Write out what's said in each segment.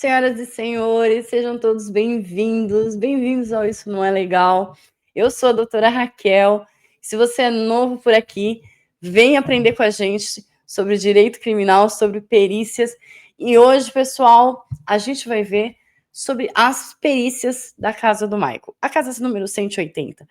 Senhoras e senhores, sejam todos bem-vindos, bem-vindos ao Isso Não É Legal. Eu sou a doutora Raquel. Se você é novo por aqui, vem aprender com a gente sobre direito criminal, sobre perícias. E hoje, pessoal, a gente vai ver sobre as perícias da casa do Michael, a casa número 180.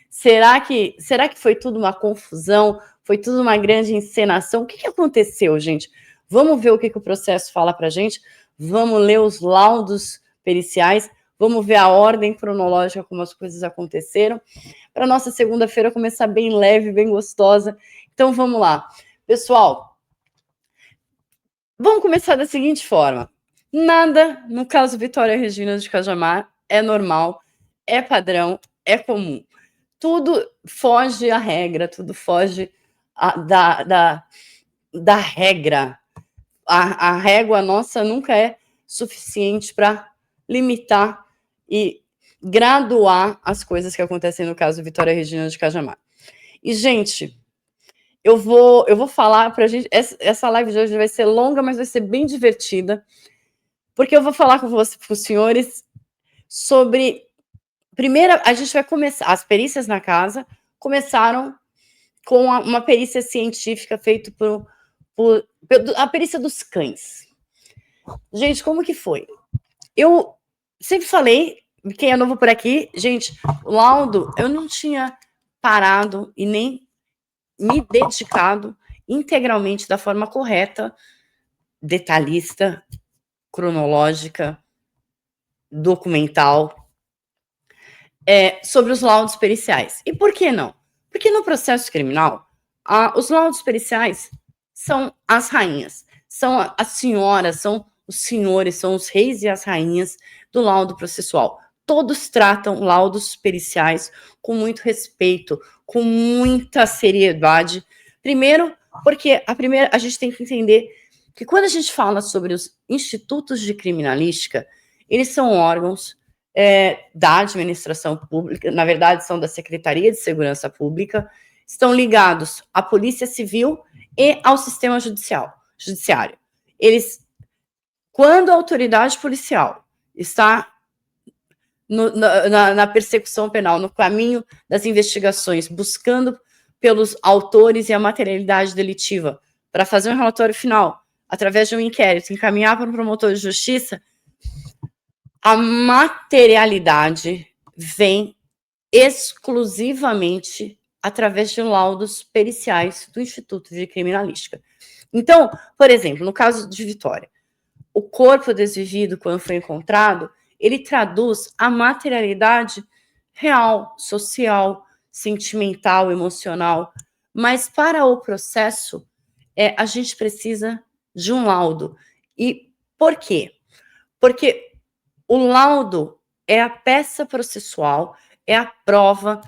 Será que foi tudo uma confusão? Foi tudo uma grande encenação? O que aconteceu, gente? Vamos ver o que o processo fala pra gente. Vamos ler os laudos periciais, vamos ver a ordem cronológica como as coisas aconteceram, para nossa segunda-feira começar bem leve, bem gostosa. Então vamos lá. Pessoal, vamos começar da seguinte forma. Nada no caso Vitória Regina de Cajamar é normal, é padrão, é comum. Tudo foge à regra, tudo foge da regra. A régua nossa nunca é suficiente para limitar e graduar as coisas que acontecem no caso Vitória Regina de Cajamar. E, gente, eu vou falar pra gente. Essa live de hoje vai ser longa, mas vai ser bem divertida, porque eu vou falar com os senhores sobre. Primeiro, a gente vai começar. As perícias na casa começaram com uma perícia científica feita por a perícia dos cães. Gente, como que foi? Eu sempre falei, quem é novo por aqui, gente, o laudo, eu não tinha parado e nem me dedicado integralmente da forma correta, detalhista, cronológica, documental, sobre os laudos periciais. E por que não? Porque no processo criminal, os laudos periciais são as rainhas, são as senhoras, são os senhores, são os reis e as rainhas do laudo processual. Todos tratam laudos periciais com muito respeito, com muita seriedade. Primeiro, porque a gente tem que entender que quando a gente fala sobre os institutos de criminalística, eles são órgãos da administração pública, na verdade são da Secretaria de Segurança Pública, estão ligados à Polícia Civil e ao sistema judiciário. Eles, quando a autoridade policial está na persecução penal, no caminho das investigações, buscando pelos autores e a materialidade delitiva, para fazer um relatório final, através de um inquérito, encaminhar para o promotor de justiça, a materialidade vem exclusivamente através de laudos periciais do Instituto de Criminalística. Então, por exemplo, no caso de Vitória, o corpo desvivido, quando foi encontrado, ele traduz a materialidade real, social, sentimental, emocional. Mas para o processo, a gente precisa de um laudo. E por quê? Porque o laudo é a peça processual, é a prova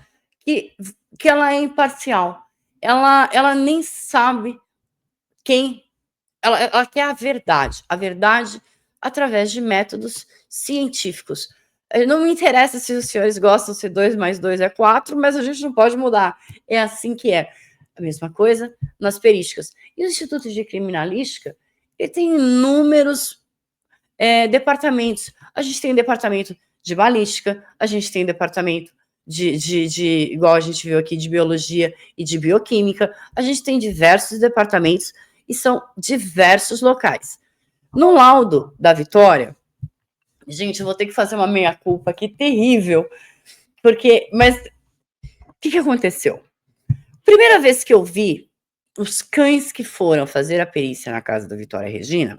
que ela é imparcial. Ela nem sabe quem. Ela quer a verdade através de métodos científicos. Não me interessa se os senhores gostam se 2 mais 2 é 4, mas a gente não pode mudar. É assim que é. A mesma coisa nas perísticas. E o Instituto de Criminalística, ele tem inúmeros departamentos. A gente tem departamento de balística, a gente tem departamento igual a gente viu aqui, de biologia e de bioquímica, a gente tem diversos departamentos e são diversos locais. No laudo da Vitória, gente, eu vou ter que fazer uma meia-culpa aqui terrível, mas o que aconteceu? Primeira vez que eu vi os cães que foram fazer a perícia na casa da Vitória Regina,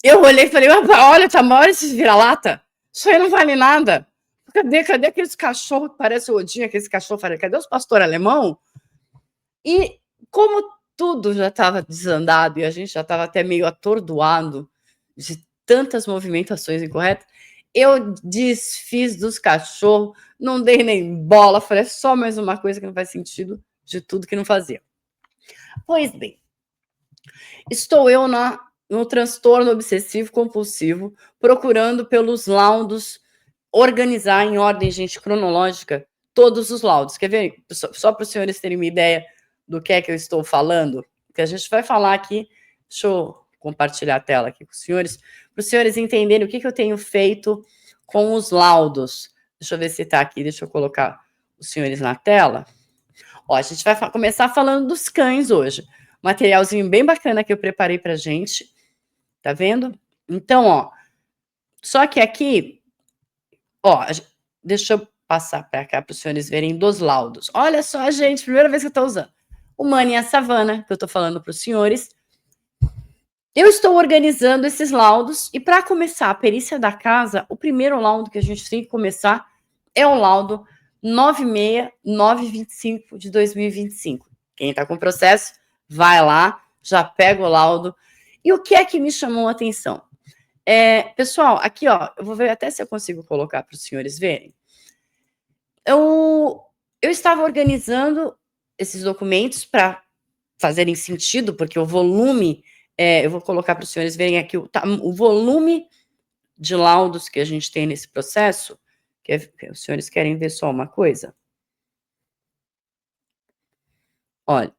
eu olhei e falei, olha, tá maior esses vira-lata, isso aí não vale nada. Cadê aqueles cachorros que parecem o Odin, aqueles cachorros, cadê os pastor alemão? E como tudo já estava desandado e a gente já estava até meio atordoado de tantas movimentações incorretas, eu desfiz dos cachorros, não dei nem bola, falei, é só mais uma coisa que não faz sentido de tudo que não fazia. Pois bem, estou eu no transtorno obsessivo compulsivo, procurando pelos laudos, organizar em ordem, gente, cronológica, todos os laudos. Quer ver? Só para os senhores terem uma ideia do que é que eu estou falando, que a gente vai falar aqui. Deixa eu compartilhar a tela aqui com os senhores, para os senhores entenderem o que eu tenho feito com os laudos. Deixa eu ver se está aqui, deixa eu colocar os senhores na tela. Ó, a gente vai começar falando dos cães hoje. Materialzinho bem bacana que eu preparei pra gente. Tá vendo? Então, ó. Só que aqui, ó, deixa eu passar para cá para os senhores verem dos laudos. Olha só, gente, primeira vez que eu estou usando. O Mani e a Savana, que eu estou falando para os senhores. Eu estou organizando esses laudos e para começar a perícia da casa, o primeiro laudo que a gente tem que começar é o laudo 96925 de 2025. Quem está com processo, vai lá, já pega o laudo. E o que é que me chamou a atenção? Pessoal, aqui, ó, eu vou ver até se eu consigo colocar para os senhores verem. Eu estava organizando esses documentos para fazerem sentido, porque o volume, eu vou colocar para os senhores verem aqui o volume de laudos que a gente tem nesse processo, que os senhores querem ver só uma coisa? Olha,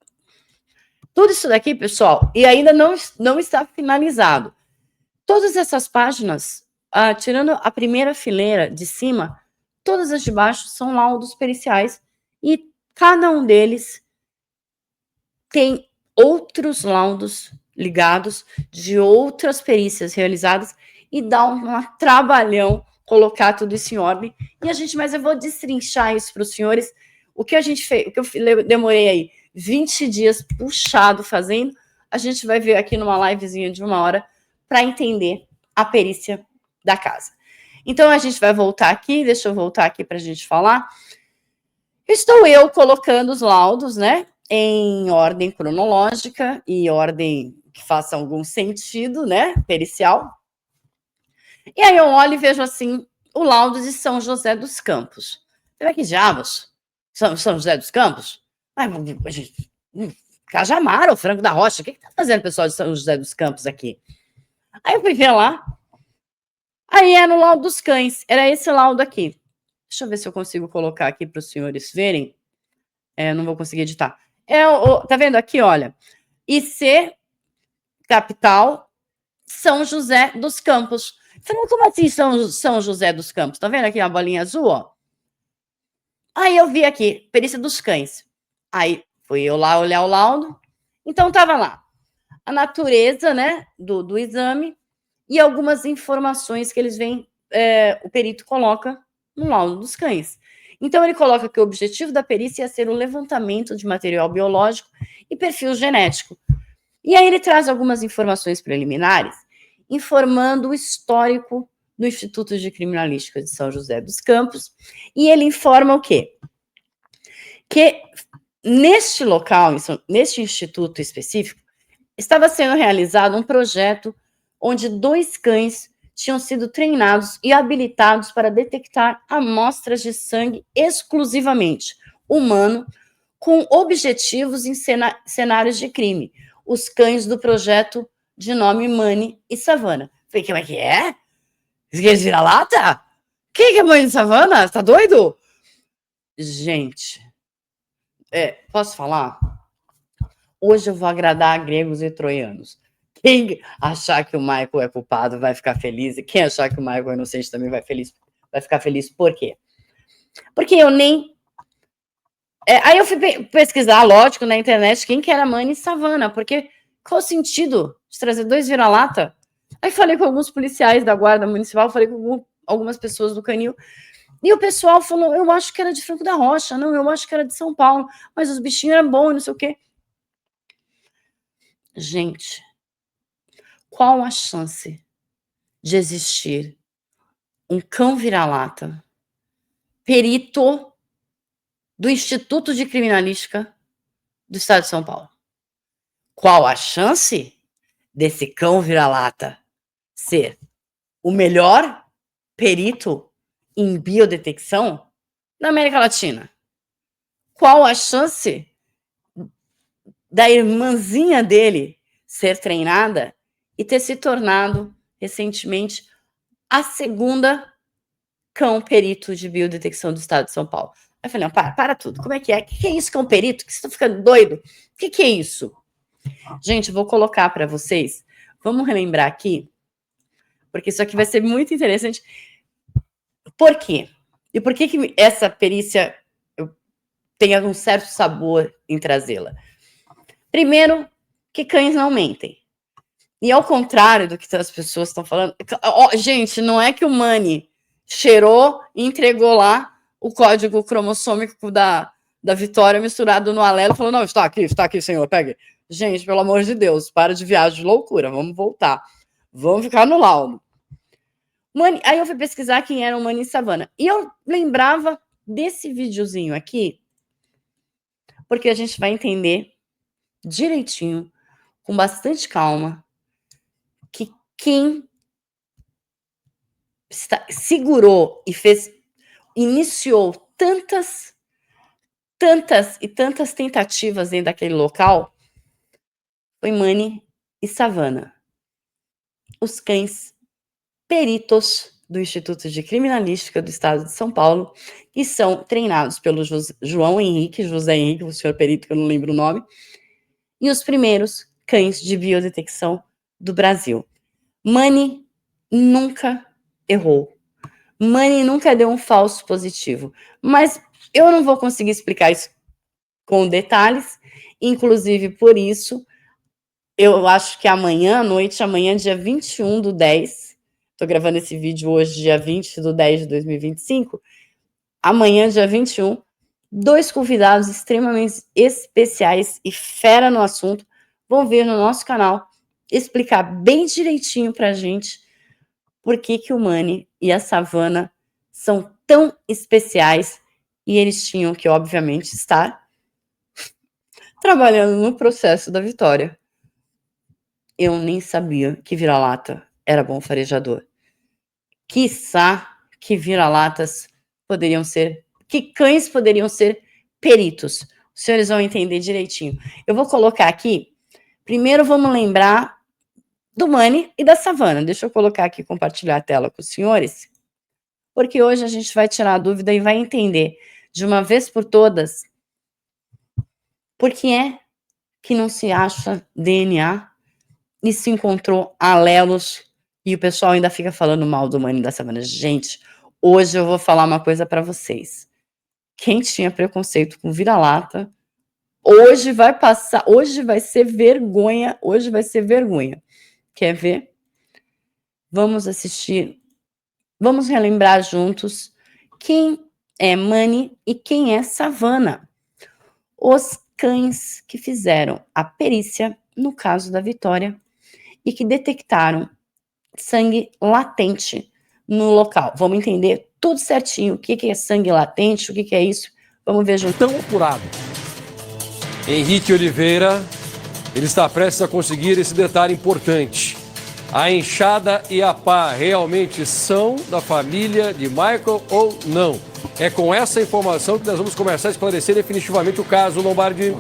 tudo isso daqui, pessoal, e ainda não está finalizado. Todas essas páginas, tirando a primeira fileira de cima, todas as de baixo são laudos periciais e cada um deles tem outros laudos ligados de outras perícias realizadas e dá um trabalhão colocar tudo isso em ordem. Mas eu vou destrinchar isso para os senhores. O que a gente fez, o que eu demorei aí 20 dias puxado fazendo, a gente vai ver aqui numa livezinha de 1 hora para entender a perícia da casa. Então, a gente vai voltar aqui, deixa eu voltar aqui para a gente falar. Estou eu colocando os laudos, né, em ordem cronológica e ordem que faça algum sentido, né, pericial. E aí eu olho e vejo, assim, o laudo de São José dos Campos. Que diabos? São José dos Campos? Cajamar, o Franco da Rocha. O que está fazendo o pessoal de São José dos Campos aqui? Aí eu fui ver lá. Aí era o laudo dos cães. Era esse laudo aqui. Deixa eu ver se eu consigo colocar aqui para os senhores verem. Não vou conseguir editar. Tá vendo aqui, olha. IC, capital, São José dos Campos. Falei, como assim São José dos Campos? Tá vendo aqui a bolinha azul, ó? Aí eu vi aqui, perícia dos cães. Aí fui eu lá olhar o laudo. Então tava lá a natureza, né, do exame e algumas informações que eles vêm, o perito coloca no laudo dos cães. Então ele coloca que o objetivo da perícia é ser o levantamento de material biológico e perfil genético. E aí ele traz algumas informações preliminares, informando o histórico do Instituto de Criminalística de São José dos Campos, e ele informa o quê? Que neste local, neste instituto específico, estava sendo realizado um projeto onde 2 cães tinham sido treinados e habilitados para detectar amostras de sangue exclusivamente humano, com objetivos em cenários de crime. Os cães do projeto de nome Mani e Savana. Falei, como é que é? Esquece vira-lata? Quem é Mani e Savana? Tá doido? Gente, posso falar? Hoje eu vou agradar gregos e troianos. Quem achar que o Michael é culpado vai ficar feliz, e quem achar que o Michael é inocente também vai ficar feliz. Por quê? Porque eu nem... aí eu fui pesquisar, lógico, na internet, quem que era Mani e Savana, porque qual o sentido de trazer 2 vira-lata? Aí falei com alguns policiais da Guarda Municipal, falei com algumas pessoas do Canil, e o pessoal falou, eu acho que era de Franco da Rocha, não, eu acho que era de São Paulo, mas os bichinhos eram bons, não sei o quê. Gente, qual a chance de existir um cão vira-lata, perito do Instituto de Criminalística do Estado de São Paulo? Qual a chance desse cão vira-lata ser o melhor perito em biodetecção na América Latina? Qual a chance da irmãzinha dele ser treinada e ter se tornado recentemente a segunda cão perito de biodetecção do Estado de São Paulo? Aí eu falei, não, para tudo, como é que é? O que é isso, cão perito? Que você tá ficando doido? O que é isso? Gente, vou colocar para vocês, Vamos relembrar aqui, porque isso aqui vai ser muito interessante. Por quê? E por que essa perícia tenha um certo sabor em trazê-la? Primeiro, que cães não mentem. E ao contrário do que as pessoas estão falando, gente, não é que o Mani cheirou e entregou lá o código cromossômico da Vitória misturado no alelo e falou, não, está aqui, senhor, pegue. Gente, pelo amor de Deus, para de viagem de loucura, vamos voltar. Vamos ficar no laudo. Mani, aí eu fui pesquisar quem era o Mani Savana. E eu lembrava desse videozinho aqui, porque a gente vai entender direitinho, com bastante calma, que quem segurou e iniciou tantas tentativas dentro daquele local foi Mani e Savana, os cães peritos do Instituto de Criminalística do Estado de São Paulo, que são treinados pelo José Henrique, o senhor perito, que eu não lembro o nome, e os primeiros cães de biodetecção do Brasil. Mani nunca errou. Mani nunca deu um falso positivo. Mas eu não vou conseguir explicar isso com detalhes, inclusive por isso, eu acho que amanhã à noite, dia 21/10, estou gravando esse vídeo hoje, dia 20/10/2025, amanhã, dia 21, 2 convidados extremamente especiais e fera no assunto vão vir no nosso canal explicar bem direitinho pra gente por que o Mani e a Savana são tão especiais e eles tinham que, obviamente, estar trabalhando no processo da Vitória. Eu nem sabia que vira-lata era bom farejador. Quiçá que vira-latas poderiam ser, que cães poderiam ser peritos. Os senhores vão entender direitinho. Eu vou colocar aqui, primeiro vamos lembrar do Mani e da Savana. Deixa eu colocar aqui, compartilhar a tela com os senhores, porque hoje a gente vai tirar a dúvida e vai entender de uma vez por todas por que é que não se acha DNA e se encontrou alelos e o pessoal ainda fica falando mal do Mani e da Savana. Gente, hoje eu vou falar uma coisa para vocês. Quem tinha preconceito com vira-lata, hoje vai passar, hoje vai ser vergonha, Quer ver? Vamos assistir, vamos relembrar juntos quem é Mani e quem é Savana. Os cães que fizeram a perícia no caso da Vitória e que detectaram sangue latente no local. Vamos entender tudo certinho, o que é sangue latente, o que é isso. Vamos ver junto. Tão apurado. Henrique Oliveira, ele está prestes a conseguir esse detalhe importante. A enxada e a pá realmente são da família de Michael ou não? É com essa informação que nós vamos começar a esclarecer definitivamente o caso, Lombardi.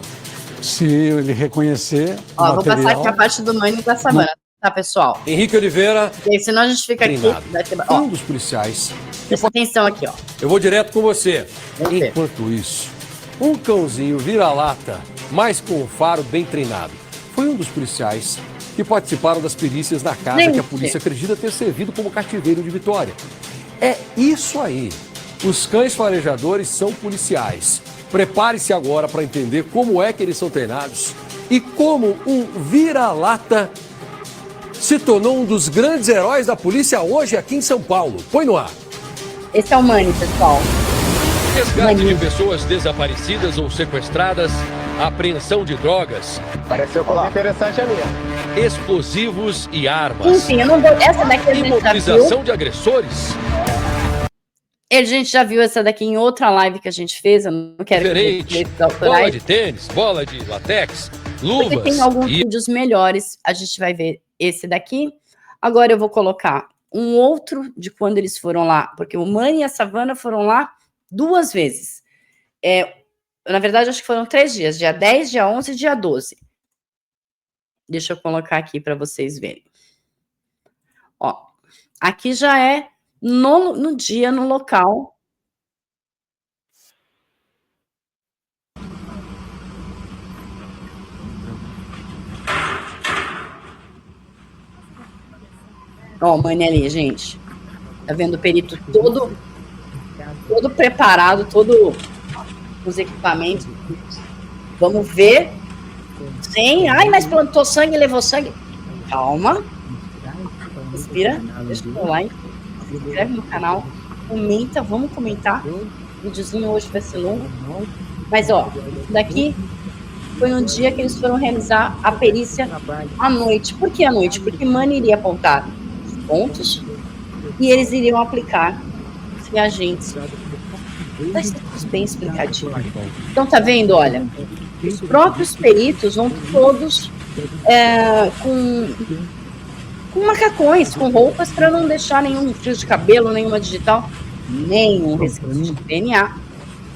Se ele reconhecer. Ó, vou passar aqui a parte do Mani e da Savana, tá, pessoal? Henrique Oliveira. E aí, senão a gente fica treinado. aqui. Vai ter... Ó, um dos policiais. presta atenção aqui, ó. Eu vou direto com você. Vamos ver. Enquanto isso, um cãozinho vira-lata, mas com um faro bem treinado, foi um dos policiais que participaram das perícias na casa Gente. que a polícia acredita ter servido como cativeiro de Vitória. É isso aí. Os cães farejadores são policiais. Prepare-se agora para entender como é que eles são treinados e como um vira-lata se tornou um dos grandes heróis da polícia hoje aqui em São Paulo. Põe no ar. Esse é o Mani, pessoal. Resgate de pessoas desaparecidas ou sequestradas, apreensão de drogas, Pareceu coisa interessante ali. explosivos e armas, Enfim, eu não vou... Essa daqui a gente já viu. imobilização de agressores, A gente já viu essa daqui em outra live que a gente fez. Eu não quero que diferente, direitos bola autorais, de tênis, bola de latex, porque luvas tem alguns e vídeos melhores. A gente vai ver esse daqui. Agora eu vou colocar um outro de quando eles foram lá, porque o Mani e a Savana foram lá 2 vezes. Na verdade, acho que foram 3 dias, dia 10, dia 11 e dia 12. Deixa eu colocar aqui para vocês verem. Ó, aqui já é no dia, no local. Ó, o Mani ali, gente. Tá vendo o perito todo preparado, todo os equipamentos. Vamos ver. Sim. Ai, mas plantou sangue, levou sangue. Calma. Respira. Deixa o like. Se inscreve no canal. Comenta. Vamos comentar. O videozinho hoje vai ser longo. Mas, ó, isso daqui foi um dia que eles foram realizar a perícia à noite. Por que à noite? Porque Mani iria apontar os pontos e eles iriam aplicar os reagentes. Vai ser tudo bem explicadinho. Então, tá vendo? Olha, os próprios peritos vão todos com macacões, com roupas, para não deixar nenhum fio de cabelo, nenhuma digital, nenhum resquício de DNA.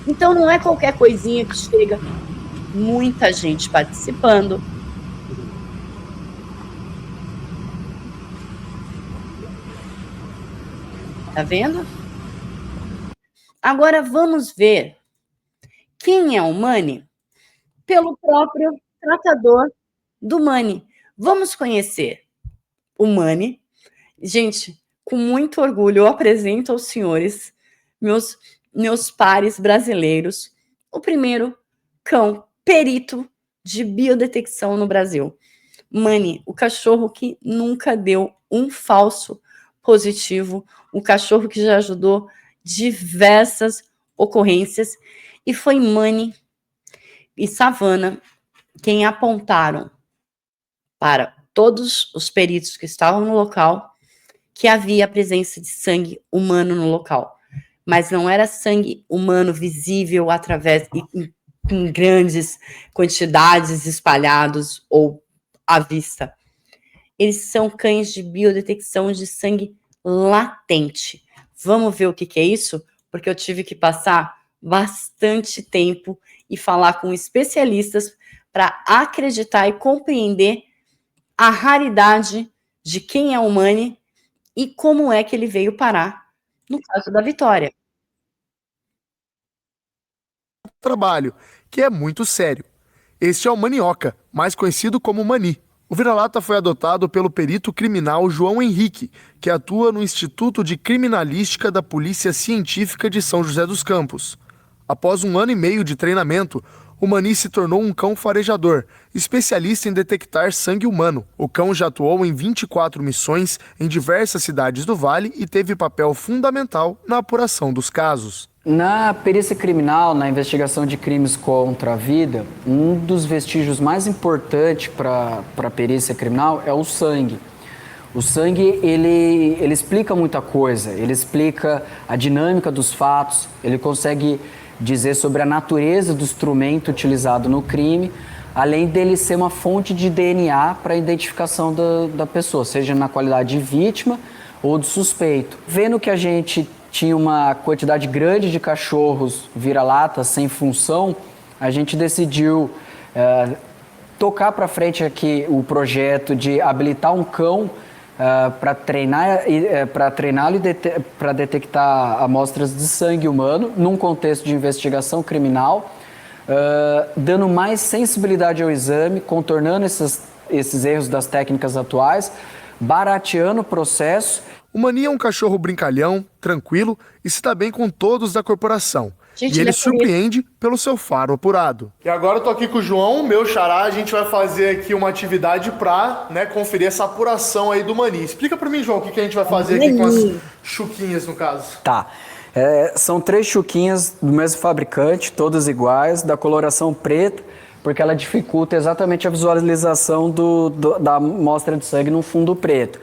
Então, não é qualquer coisinha que chega. Muita gente participando. Tá vendo? Agora vamos ver quem é o Mani pelo próprio tratador do Mani. Vamos conhecer o Mani. Gente, com muito orgulho, eu apresento aos senhores, meus pares brasileiros, o primeiro cão perito de biodetecção no Brasil. Mani, o cachorro que nunca deu um falso positivo, o cachorro que já ajudou diversas ocorrências, e foi Mani e Savana quem apontaram para todos os peritos que estavam no local que havia a presença de sangue humano no local. Mas não era sangue humano visível através em grandes quantidades espalhados ou à vista. Eles são cães de biodetecção de sangue latente. Vamos ver o que é isso? Porque eu tive que passar bastante tempo e falar com especialistas para acreditar e compreender a raridade de quem é o Mani e como é que ele veio parar no caso da Vitória. Trabalho, que é muito sério. Este é o Manioca, mais conhecido como Mani. O vira-lata foi adotado pelo perito criminal João Henrique, que atua no Instituto de Criminalística da Polícia Científica de São José dos Campos. Após 1 ano e meio de treinamento, o Mani se tornou um cão farejador, especialista em detectar sangue humano. O cão já atuou em 24 missões em diversas cidades do Vale e teve papel fundamental na apuração dos casos. Na perícia criminal, na investigação de crimes contra a vida, um dos vestígios mais importantes para a perícia criminal é o sangue. O sangue, ele explica muita coisa, ele explica a dinâmica dos fatos, ele consegue dizer sobre a natureza do instrumento utilizado no crime, além dele ser uma fonte de DNA para a identificação da pessoa, seja na qualidade de vítima ou de suspeito. Vendo que a gente tinha uma quantidade grande de cachorros vira-lata sem função, a gente decidiu tocar para frente aqui o projeto de habilitar um cão para treiná-lo e para detectar amostras de sangue humano num contexto de investigação criminal, dando mais sensibilidade ao exame, contornando esses erros das técnicas atuais, barateando o processo. O Mani é um cachorro brincalhão, tranquilo e se dá bem com todos da corporação. Gente, e ele surpreende pelo seu faro apurado. E agora eu tô aqui com o João, meu xará, a gente vai fazer aqui uma atividade pra, conferir essa apuração aí do Mani. Explica pra mim, João, o que a gente vai fazer aqui com as chuquinhas, no caso. Tá. São 3 chuquinhas do mesmo fabricante, todas iguais, da coloração preta, porque ela dificulta exatamente a visualização da amostra de sangue no fundo preto.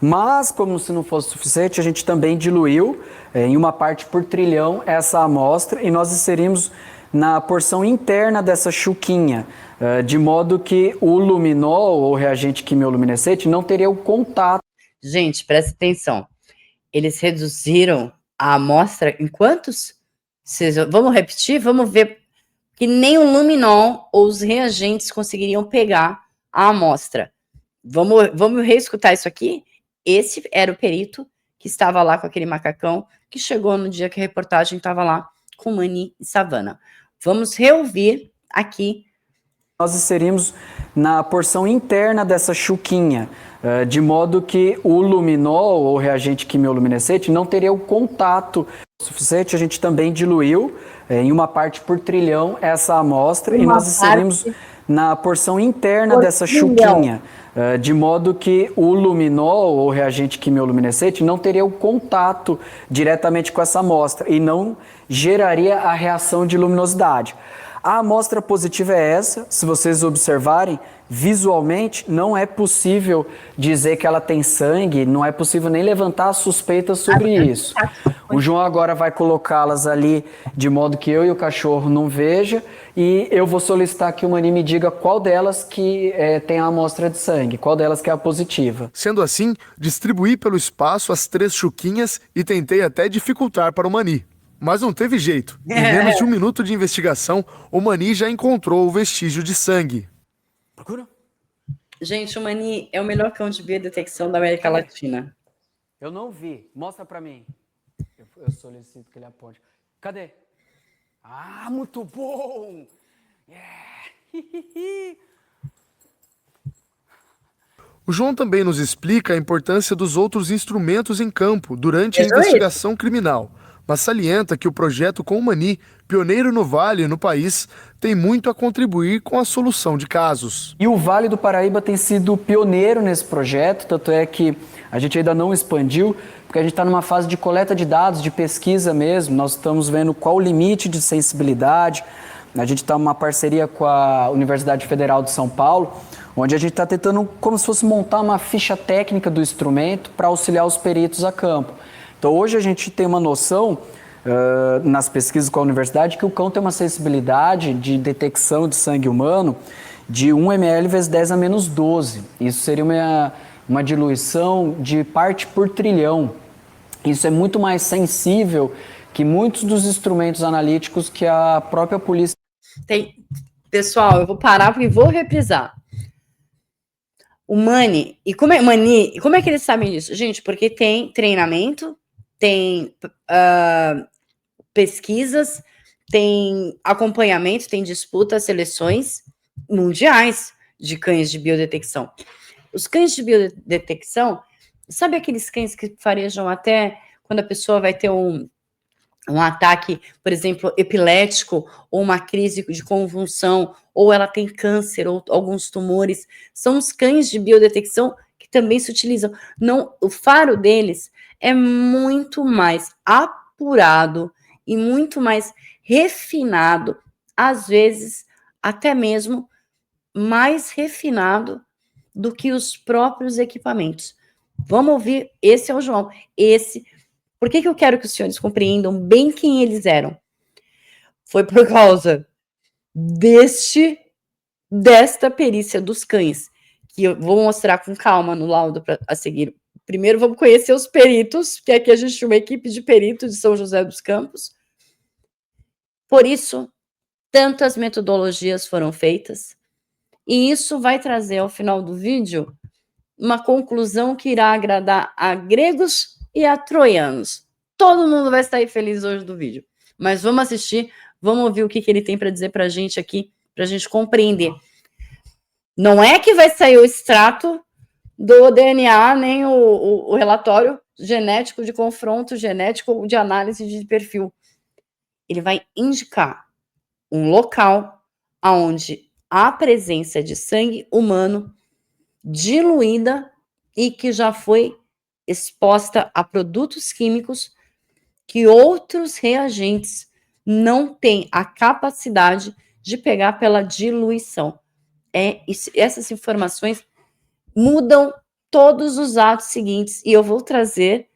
Mas, como se não fosse suficiente, a gente também diluiu em 1 parte por trilhão essa amostra e nós inserimos na porção interna dessa chuquinha, de modo que o luminol, ou reagente quimioluminescente, não teria o contato. Gente, presta atenção. Eles reduziram a amostra em quantos? Vamos repetir? Vamos ver que nem o luminol ou os reagentes conseguiriam pegar a amostra. Vamos reescutar isso aqui? Esse era o perito que estava lá com aquele macacão, que chegou no dia que a reportagem estava lá com Mani e Savana. Vamos reouvir aqui. Nós inserimos na porção interna dessa chuquinha, de modo que o luminol ou reagente quimioluminescente não teria o contato suficiente. A gente também diluiu em 1 parte por trilhão essa amostra e nós inserimos na porção interna dessa chuquinha, de modo que o luminol ou reagente quimioluminescente não teria o contato diretamente com essa amostra e não geraria a reação de luminosidade. A amostra positiva é essa. Se vocês observarem, visualmente não é possível dizer que ela tem sangue, não é possível nem levantar suspeitas sobre isso. O João agora vai colocá-las ali de modo que eu e o cachorro não veja e eu vou solicitar que o Mani me diga qual delas que tem a amostra de sangue, qual delas que é a positiva. Sendo assim, distribuí pelo espaço as 3 chuquinhas e tentei até dificultar para o Mani. Mas não teve jeito. Em menos de 1 minuto de investigação, o Mani já encontrou o vestígio de sangue. Procura? Gente, o Mani é o melhor cão de biodetecção da América Latina. Eu não vi. Mostra pra mim. Eu solicito que ele aponte. Cadê? Ah, muito bom! Yeah. O João também nos explica a importância dos outros instrumentos em campo durante a investigação criminal, mas salienta que o projeto com o Mani, pioneiro no Vale e no país, tem muito a contribuir com a solução de casos. E o Vale do Paraíba tem sido pioneiro nesse projeto, tanto é que a gente ainda não expandiu, porque a gente está numa fase de coleta de dados, de pesquisa mesmo, nós estamos vendo qual o limite de sensibilidade, a gente está numa parceria com a Universidade Federal de São Paulo, onde a gente está tentando como se fosse montar uma ficha técnica do instrumento para auxiliar os peritos a campo. Então hoje a gente tem uma noção, nas pesquisas com a universidade, que o cão tem uma sensibilidade de detecção de sangue humano de 1 ml vezes 10 a menos 12. Isso seria uma diluição de parte por trilhão. Isso é muito mais sensível que muitos dos instrumentos analíticos que a própria polícia... Pessoal, eu vou parar porque vou reprisar. O Mani, como é que eles sabem disso? Gente, porque tem treinamento, tem pesquisas, tem acompanhamento, tem disputas, seleções mundiais de cães de biodetecção. Os cães de biodetecção, sabe aqueles cães que farejam até quando a pessoa vai ter um ataque, por exemplo, epilético, ou uma crise de convulsão, ou ela tem câncer, ou alguns tumores? São os cães de biodetecção que também se utilizam. Não, o faro deles é muito mais apurado e muito mais refinado, às vezes até mesmo mais refinado do que os próprios equipamentos. Vamos ouvir, esse é o João. Por que eu quero que os senhores compreendam bem quem eles eram? Foi por causa desta perícia dos cães, que eu vou mostrar com calma no laudo a seguir. Primeiro vamos conhecer os peritos, que aqui a gente tem uma equipe de peritos de São José dos Campos. Por isso, tantas metodologias foram feitas, e isso vai trazer ao final do vídeo uma conclusão que irá agradar a gregos e a troianos. Todo mundo vai sair feliz hoje do vídeo. Mas vamos assistir, vamos ouvir o que ele tem para dizer para a gente aqui, para a gente compreender. Não é que vai sair o extrato do DNA, nem o relatório genético de confronto genético de análise de perfil. Ele vai indicar um local onde há presença de sangue humano diluída e que já foi exposta a produtos químicos que outros reagentes não têm a capacidade de pegar pela diluição. Essas informações mudam todos os atos seguintes e eu vou trazer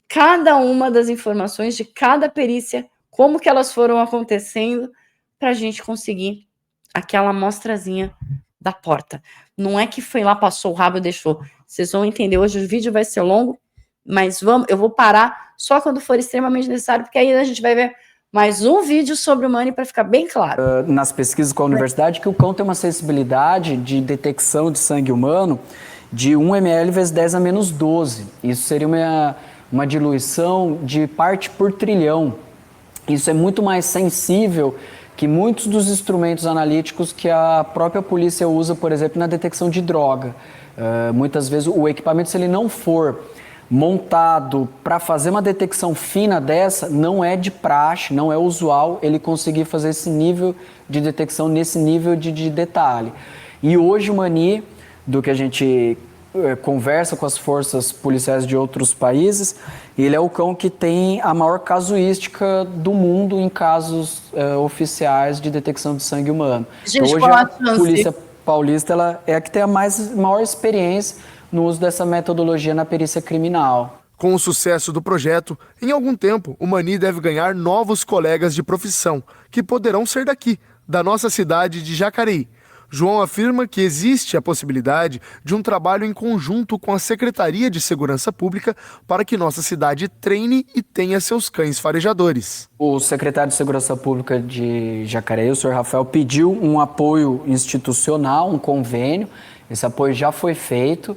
cada uma das informações de cada perícia, como que elas foram acontecendo, para a gente conseguir aquela amostrazinha da porta. Não é que foi lá, passou o rabo e deixou. Vocês vão entender, hoje o vídeo vai ser longo, mas eu vou parar só quando for extremamente necessário, porque aí a gente vai ver mais um vídeo sobre o Mani para ficar bem claro. Nas pesquisas com a universidade, que o cão tem uma sensibilidade de detecção de sangue humano de 1 ml vezes 10 a menos 12. Isso seria uma diluição de parte por trilhão. Isso é muito mais sensível que muitos dos instrumentos analíticos que a própria polícia usa, por exemplo, na detecção de droga. Muitas vezes o equipamento, se ele não for montado para fazer uma detecção fina dessa, não é de praxe, não é usual ele conseguir fazer esse nível de detecção nesse nível de detalhe. E hoje o Mani, do que a gente conversa com as forças policiais de outros países, ele é o cão que tem a maior casuística do mundo em casos oficiais de detecção de sangue humano. Gente, hoje a polícia paulista ela é a que tem a maior experiência no uso dessa metodologia na perícia criminal. Com o sucesso do projeto, em algum tempo, o Mani deve ganhar novos colegas de profissão, que poderão ser daqui, da nossa cidade de Jacareí. João afirma que existe a possibilidade de um trabalho em conjunto com a Secretaria de Segurança Pública para que nossa cidade treine e tenha seus cães farejadores. O secretário de Segurança Pública de Jacareí, o senhor Rafael, pediu um apoio institucional, um convênio. Esse apoio já foi feito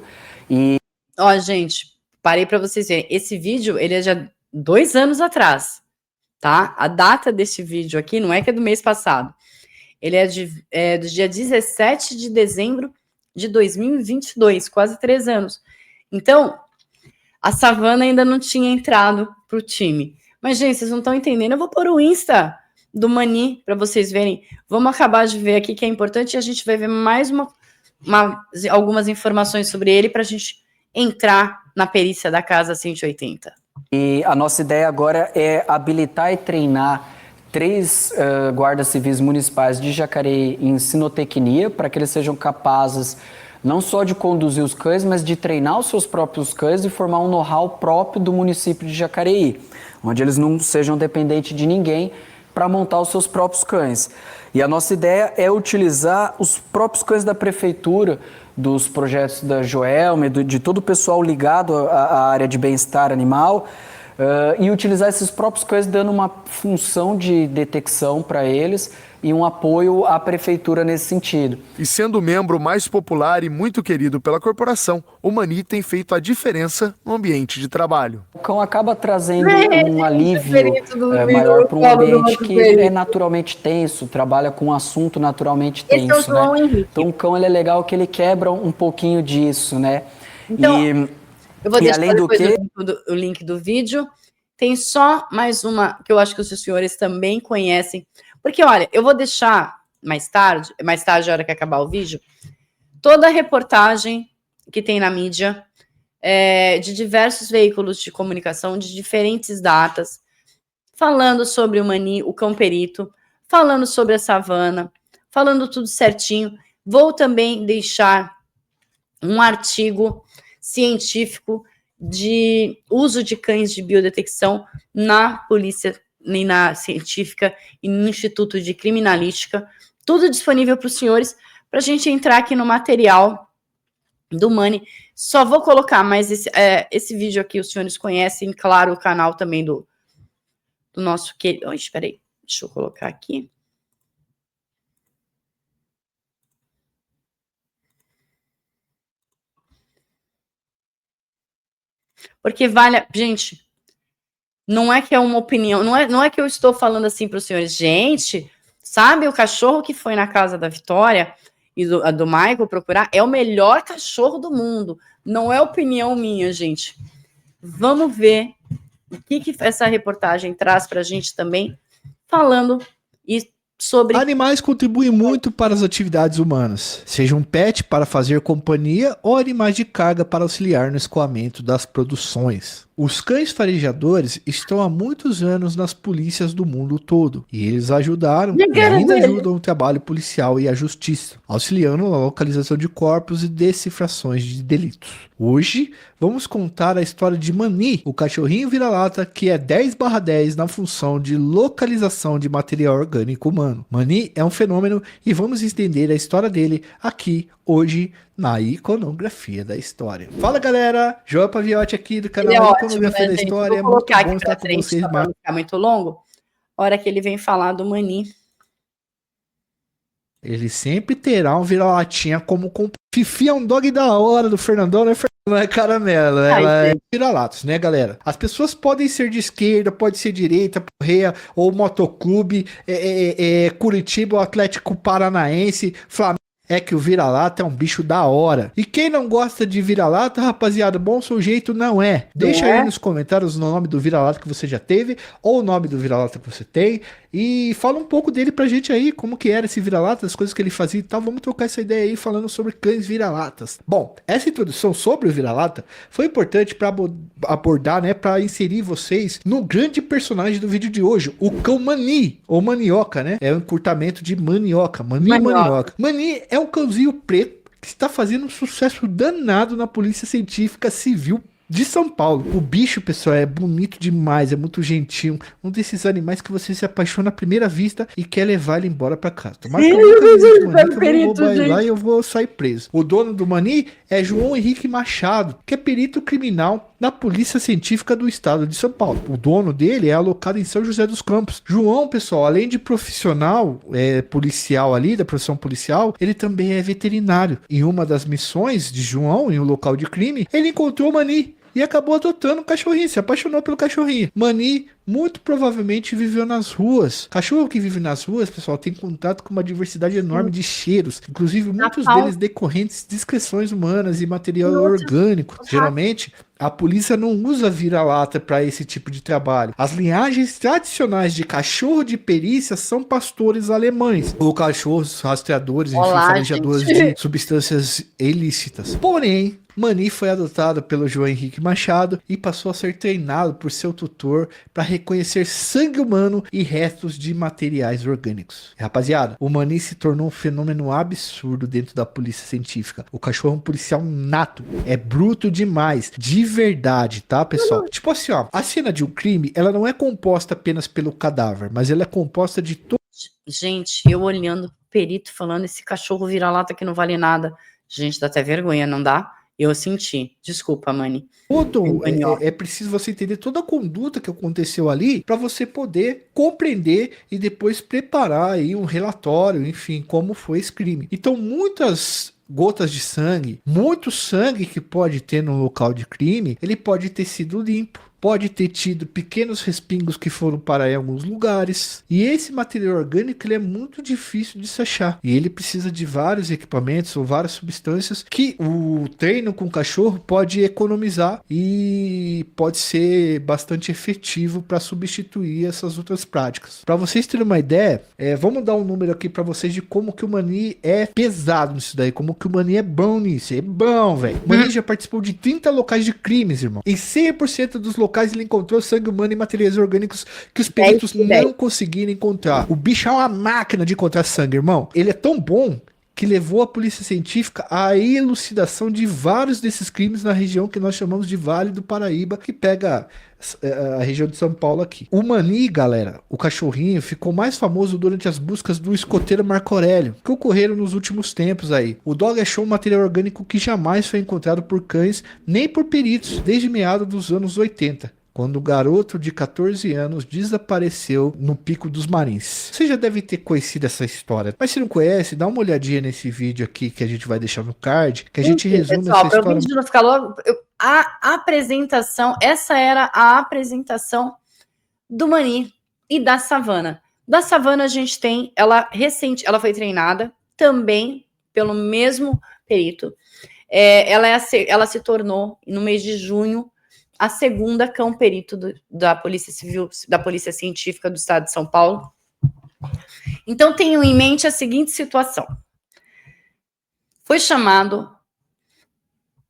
e... Ó, gente, parei para vocês verem. Esse vídeo, ele é de 2 anos atrás, tá? A data desse vídeo aqui não é que é do mês passado. Ele é do dia 17 de dezembro de 2022, quase 3 anos. Então, a Savana ainda não tinha entrado pro time. Mas, gente, vocês não estão entendendo. Eu vou pôr o Insta do Mani para vocês verem. Vamos acabar de ver aqui que é importante e a gente vai ver mais algumas informações sobre ele para a gente entrar na perícia da Casa 180. E a nossa ideia agora é habilitar e treinar 3 guardas civis municipais de Jacareí em sinotecnia, para que eles sejam capazes não só de conduzir os cães, mas de treinar os seus próprios cães e formar um know-how próprio do município de Jacareí, onde eles não sejam dependentes de ninguém para montar os seus próprios cães. E a nossa ideia é utilizar os próprios cães da prefeitura, dos projetos da Joelma, de todo o pessoal ligado à área de bem-estar animal, e utilizar esses próprios cães dando uma função de detecção para eles e um apoio à prefeitura nesse sentido. E sendo o membro mais popular e muito querido pela corporação, o Mani tem feito a diferença no ambiente de trabalho. O cão acaba trazendo um alívio maior para um ambiente que é naturalmente tenso, trabalha com um assunto naturalmente tenso. Esse é o João Henrique. Então o cão ele é legal que ele quebra um pouquinho disso, né? Então, eu vou deixar além depois o link do vídeo. Tem só mais uma que eu acho que os senhores também conhecem. Porque, olha, eu vou deixar mais tarde, a hora que acabar o vídeo, toda a reportagem que tem na mídia, de diversos veículos de comunicação, de diferentes datas, falando sobre o Mani, o cão perito, falando sobre a Savana, falando tudo certinho. Vou também deixar um artigo científico de uso de cães de biodetecção na polícia, nem na científica e no Instituto de Criminalística, tudo disponível para os senhores, para a gente entrar aqui no material do Mani. Só vou colocar mais esse vídeo aqui, os senhores conhecem, claro, o canal também do nosso querido... Espera aí, deixa eu colocar aqui. Porque vale... Gente, não é que é uma opinião, não é que eu estou falando assim para os senhores. Gente, sabe o cachorro que foi na casa da Vitória e do Michael procurar? É o melhor cachorro do mundo. Não é opinião minha, gente. Vamos ver o que essa reportagem traz para a gente também, falando sobre... Animais contribuem muito para as atividades humanas, seja um pet para fazer companhia ou animais de carga para auxiliar no escoamento das produções. Os cães farejadores estão há muitos anos nas polícias do mundo todo, e eles ajudaram e ainda ajudam o trabalho policial e a justiça, auxiliando na localização de corpos e decifrações de delitos. Hoje, vamos contar a história de Mani, o cachorrinho vira-lata que é 10/10 na função de localização de material orgânico humano. Mani é um fenômeno e vamos entender a história dele aqui, hoje, na Iconografia da História. Fala galera, João Paviotti aqui do canal Iconografia da História. É muito bom estar com vocês. Para não ficar muito longo, a hora que ele vem falar do Mani. Ele sempre terá um vira-latinha como Fifi é um dog da hora do Fernandão, né, Fernandão? Não é caramelo, ela é vira-latas, né, galera? As pessoas podem ser de esquerda, pode ser direita, porreia, ou motoclube, Curitiba, o Atlético Paranaense, Flamengo. É que o vira-lata é um bicho da hora. E quem não gosta de vira-lata, rapaziada, bom sujeito não é. Deixa aí nos comentários o nome do vira-lata que você já teve, ou o nome do vira-lata que você tem. E fala um pouco dele pra gente aí, como que era esse vira-lata, as coisas que ele fazia e tal. Vamos trocar essa ideia aí falando sobre cães vira-latas. Bom, essa introdução sobre o vira-lata foi importante pra abordar, né, pra inserir vocês no grande personagem do vídeo de hoje, o cão Mani, ou Manioca, né? É um encurtamento de manioca, Manioca. Mani é um cãozinho preto que está fazendo um sucesso danado na Polícia Científica Civil de São Paulo. O bicho, pessoal, é bonito demais, é muito gentil. Um desses animais que você se apaixona à primeira vista e quer levar ele embora pra casa. Tomara que eu nunca visite Mani, que eu vou roubar ele lá e eu vou sair preso. O dono do Mani é João Henrique Machado, que é perito criminal na Polícia Científica do Estado de São Paulo. O dono dele é alocado em São José dos Campos. João, pessoal, além de profissional policial ali, da profissão policial, ele também é veterinário. Em uma das missões de João, em um local de crime, ele encontrou o Mani e acabou adotando um cachorrinho, se apaixonou pelo cachorrinho. Mani muito provavelmente viveu nas ruas. Cachorro que vive nas ruas, pessoal, tem contato com uma diversidade enorme de cheiros, inclusive muitos deles decorrentes de excreções humanas e material orgânico. Geralmente, a polícia não usa vira-lata para esse tipo de trabalho. As linhagens tradicionais de cachorro de perícia são pastores alemães, ou cachorros rastreadores, enfim, farejadores de substâncias ilícitas. Porém, Mani foi adotado pelo João Henrique Machado e passou a ser treinado por seu tutor para reconhecer sangue humano e restos de materiais orgânicos. Rapaziada, o Mani se tornou um fenômeno absurdo dentro da polícia científica. O cachorro é um policial nato, é bruto demais, de verdade, tá, pessoal? Tipo assim, ó, a cena de um crime, ela não é composta apenas pelo cadáver, mas ela é composta de Gente, eu olhando o perito falando, esse cachorro vira-lata que não vale nada. Gente, dá até vergonha, não dá? Eu senti. Desculpa, Mani. É preciso você entender toda a conduta que aconteceu ali para você poder compreender e depois preparar aí um relatório, enfim, como foi esse crime. Então, muitas gotas de sangue, muito sangue que pode ter no local de crime, ele pode ter sido limpo. Pode ter tido pequenos respingos que foram parar em alguns lugares. E esse material orgânico ele é muito difícil de se achar. E ele precisa de vários equipamentos ou várias substâncias que o treino com o cachorro pode economizar e pode ser bastante efetivo para substituir essas outras práticas. Para vocês terem uma ideia, vamos dar um número aqui para vocês de como que o Mani é pesado nisso daí, como que o Mani é bom nisso. É bom, velho. O Mani já participou de 30 locais de crimes, irmão. Em 100% dos locais ele encontrou sangue humano e materiais orgânicos que os peritos não conseguiram encontrar. O bicho é uma máquina de encontrar sangue, irmão. Ele é tão bom que levou a polícia científica à elucidação de vários desses crimes na região que nós chamamos de Vale do Paraíba, que pega a região de São Paulo aqui. O Mani, galera, o cachorrinho, ficou mais famoso durante as buscas do escoteiro Marco Aurélio, que ocorreram nos últimos tempos aí. O dog achou um material orgânico que jamais foi encontrado por cães, nem por peritos, desde meados dos anos 80. Quando o garoto de 14 anos desapareceu no Pico dos Marins. Você já deve ter conhecido essa história, mas se não conhece, dá uma olhadinha nesse vídeo aqui que a gente vai deixar no card, que a gente resume pessoal, essa história. Para o vídeo não ficar logo, a apresentação, essa era a apresentação do Mani e da Savana. Da Savana a gente tem, ela foi treinada também pelo mesmo perito. Ela se tornou, no mês de junho, a segunda cão perito da Polícia Civil, da Polícia Científica do Estado de São Paulo. Então, tenham em mente a seguinte situação. Foi chamado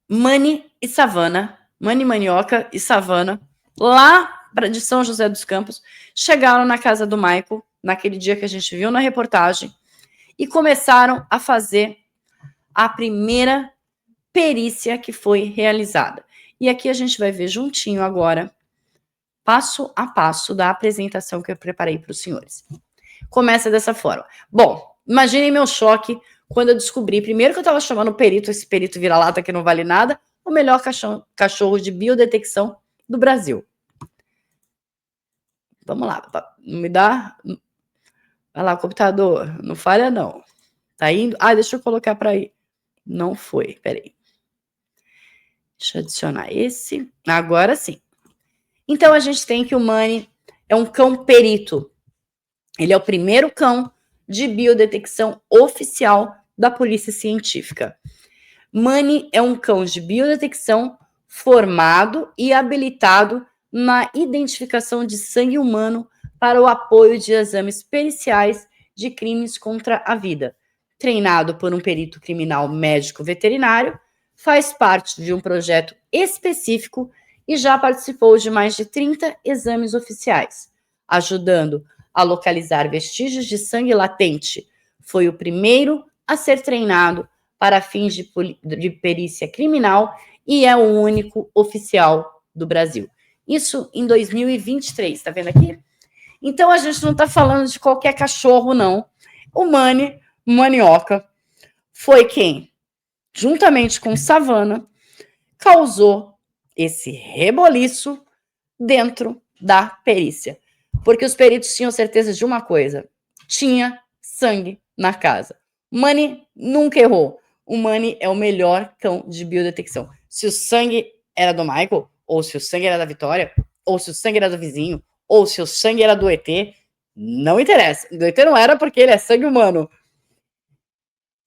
Mani e Savana, Mani Manioca e Savana, lá de São José dos Campos, chegaram na casa do Michael, naquele dia que a gente viu na reportagem, e começaram a fazer a primeira perícia que foi realizada. E aqui a gente vai ver juntinho agora, passo a passo da apresentação que eu preparei para os senhores. Começa dessa forma. Bom, imaginem meu choque quando eu descobri, primeiro que eu estava chamando esse perito vira-lata que não vale nada, o melhor cachorro de biodetecção do Brasil. Vamos lá, não me dá... Vai lá, computador, não falha não. Tá indo? Ah, deixa eu colocar para aí. Não foi, peraí. Deixa eu adicionar esse. Agora sim. Então, a gente tem que o Mani é um cão perito. Ele é o primeiro cão de biodetecção oficial da Polícia Científica. Mani é um cão de biodetecção formado e habilitado na identificação de sangue humano para o apoio de exames periciais de crimes contra a vida. Treinado por um perito criminal médico veterinário, faz parte de um projeto específico e já participou de mais de 30 exames oficiais, ajudando a localizar vestígios de sangue latente. Foi o primeiro a ser treinado para fins de perícia criminal e é o único oficial do Brasil. Isso em 2023, tá vendo aqui? Então a gente não tá falando de qualquer cachorro, não. O Mani, Manioca, foi quem, juntamente com Savana, causou esse reboliço dentro da perícia. Porque os peritos tinham certeza de uma coisa: tinha sangue na casa. Mani nunca errou. O Mani é o melhor cão de biodetecção. Se o sangue era do Michael, ou se o sangue era da Vitória, ou se o sangue era do vizinho, ou se o sangue era do ET, não interessa. Do ET não era porque ele é sangue humano.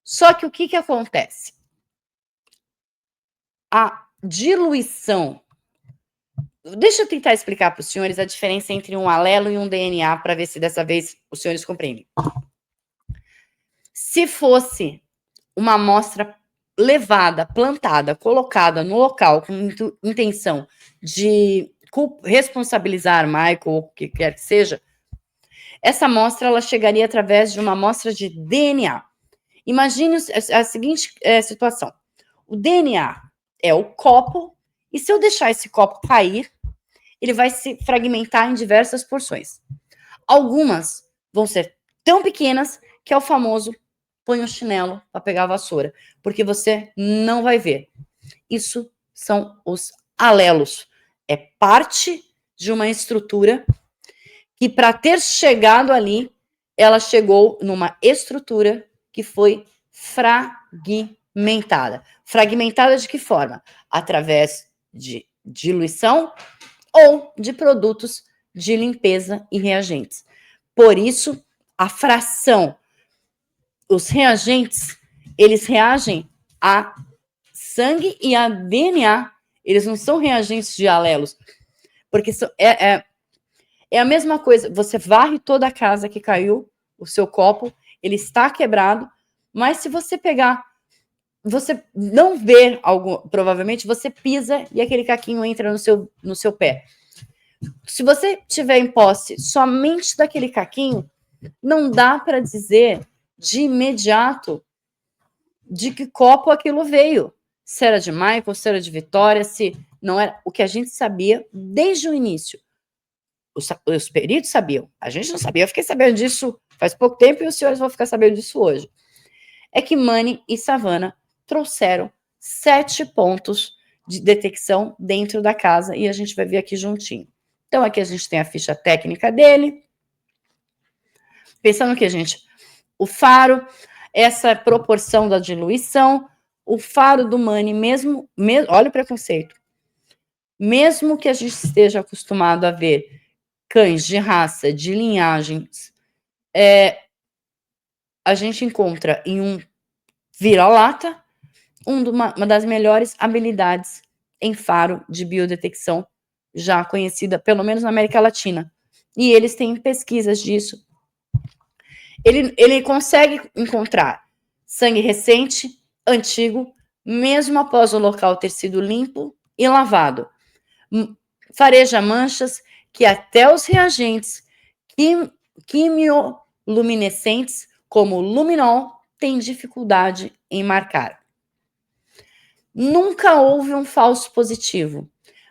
Só que o que acontece? A diluição. Deixa eu tentar explicar para os senhores a diferença entre um alelo e um DNA para ver se dessa vez os senhores compreendem. Se fosse uma amostra levada, plantada, colocada no local com intenção de responsabilizar Michael, ou o que quer que seja, essa amostra ela chegaria através de uma amostra de DNA. Imagine a seguinte situação. O DNA é o copo, e se eu deixar esse copo cair, ele vai se fragmentar em diversas porções. Algumas vão ser tão pequenas que é o famoso põe o chinelo para pegar a vassoura, porque você não vai ver. Isso são os alelos. É parte de uma estrutura que, para ter chegado ali, ela chegou numa estrutura que foi fragmentada. Fragmentada de que forma? Através de diluição ou de produtos de limpeza e reagentes. Por isso, a fração, os reagentes, eles reagem a sangue e a DNA. Eles não são reagentes de alelos, porque é a mesma coisa. Você varre toda a casa que caiu, o seu copo, ele está quebrado, mas se você pegar, você não vê algo, provavelmente você pisa e aquele caquinho entra no seu pé. Se você tiver em posse somente daquele caquinho, não dá para dizer de imediato de que copo aquilo veio. Se era de Michael, se era de Vitória, se não era. O que a gente sabia desde o início. Os peritos sabiam. A gente não sabia. Eu fiquei sabendo disso faz pouco tempo e os senhores vão ficar sabendo disso hoje. É que Mani e Savana trouxeram 7 pontos de detecção dentro da casa e a gente vai ver aqui juntinho. Então, aqui a gente tem a ficha técnica dele. Pensando que, gente, o faro, essa proporção da diluição, o faro do Mani, mesmo olha o preconceito. Mesmo que a gente esteja acostumado a ver cães de raça, de linhagens, a gente encontra em um vira-lata uma das melhores habilidades em faro de biodetecção já conhecida, pelo menos na América Latina. E eles têm pesquisas disso. Ele consegue encontrar sangue recente, antigo, mesmo após o local ter sido limpo e lavado. Fareja manchas que até os reagentes quimioluminescentes, como o luminol, têm dificuldade em marcar. Nunca houve um falso positivo.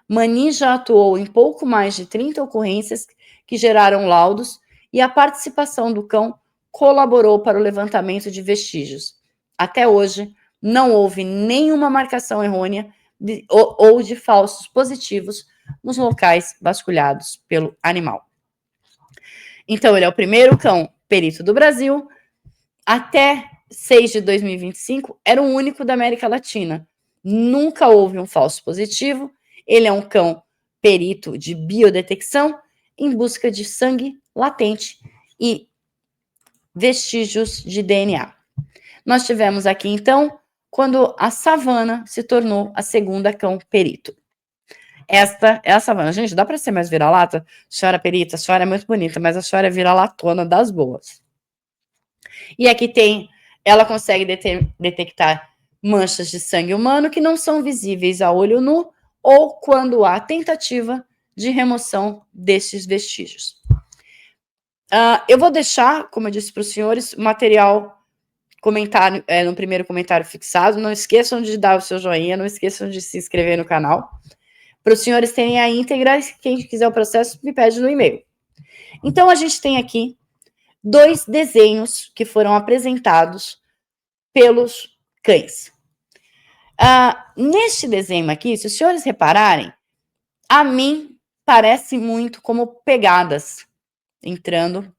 Mani já atuou em pouco mais de 30 ocorrências que geraram laudos e a participação do cão colaborou para o levantamento de vestígios. Até hoje, não houve nenhuma marcação errônea ou de falsos positivos nos locais vasculhados pelo animal. Então, ele é o primeiro cão perito do Brasil. Até 6 de 2025, era o único da América Latina. Nunca houve um falso positivo. Ele é um cão perito de biodetecção em busca de sangue latente e vestígios de DNA. Nós tivemos aqui, então, quando a Savana se tornou a segunda cão perito. Esta é a Savana. Gente, dá para ser mais vira-lata? A senhora perita, a senhora é muito bonita, mas a senhora é vira-latona das boas. E aqui tem, ela consegue detectar manchas de sangue humano que não são visíveis a olho nu ou quando há tentativa de remoção desses vestígios. Eu vou deixar, como eu disse para os senhores, material, comentário, no primeiro comentário fixado. Não esqueçam de dar o seu joinha, não esqueçam de se inscrever no canal. Para os senhores terem a íntegra, quem quiser o processo, me pede no e-mail. Então, a gente tem aqui 2 desenhos que foram apresentados pelos cães. Neste desenho aqui, se os senhores repararem, a mim parece muito como pegadas, entrando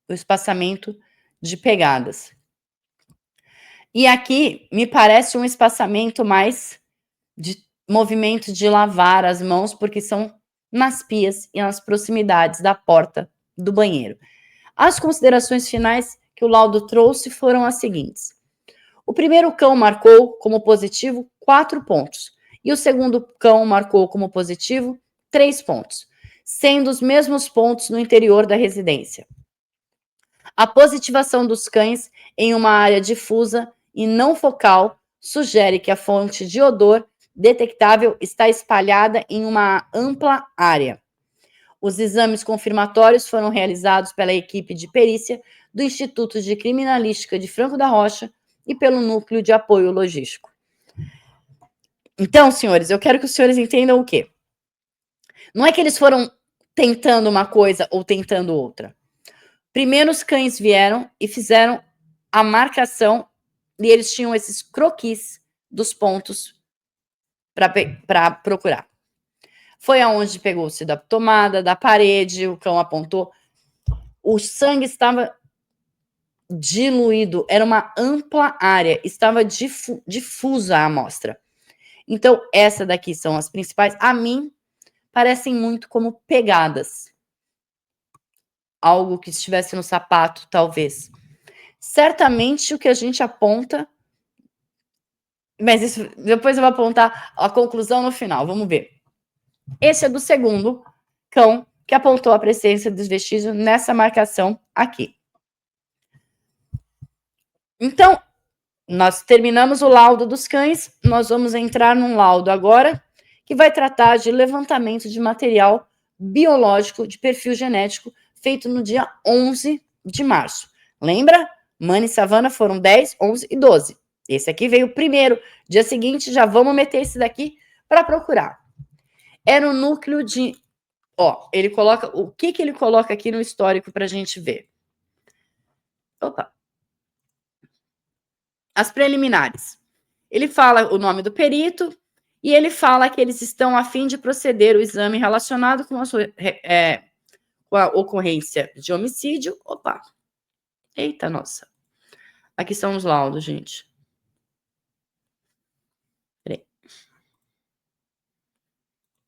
o espaçamento de pegadas. E aqui me parece um espaçamento mais de movimento de lavar as mãos, porque são nas pias e nas proximidades da porta do banheiro. As considerações finais que o laudo trouxe foram as seguintes. O primeiro cão marcou como positivo 4 pontos, e o segundo cão marcou como positivo 3 pontos, sendo os mesmos pontos no interior da residência. A positivação dos cães em uma área difusa e não focal sugere que a fonte de odor detectável está espalhada em uma ampla área. Os exames confirmatórios foram realizados pela equipe de perícia do Instituto de Criminalística de Franco da Rocha e pelo Núcleo de Apoio Logístico. Então, senhores, eu quero que os senhores entendam o quê? Não é que eles foram tentando uma coisa ou tentando outra. Primeiro os cães vieram e fizeram a marcação e eles tinham esses croquis dos pontos para procurar. Foi aonde pegou-se da tomada, da parede, o cão apontou. O sangue estava diluído, era uma ampla área, estava difusa a amostra. Então, essa daqui são as principais. A mim, parecem muito como pegadas. Algo que estivesse no sapato, talvez. Certamente o que a gente aponta, mas isso, depois eu vou apontar a conclusão no final, vamos ver. Esse é do segundo cão que apontou a presença dos vestígios nessa marcação aqui. Então, nós terminamos o laudo dos cães, nós vamos entrar num laudo agora que vai tratar de levantamento de material biológico de perfil genético feito no dia 11 de março. Lembra? Mani e Savana foram 10, 11 e 12. Esse aqui veio primeiro. Dia seguinte, já vamos meter esse daqui para procurar. Era o núcleo de... ele coloca... O que ele coloca aqui no histórico para a gente ver? Opa! As preliminares. Ele fala o nome do perito e ele fala que eles estão a fim de proceder o exame relacionado com a ocorrência de homicídio. Opa! Eita, nossa. Aqui são os laudos, gente. Peraí.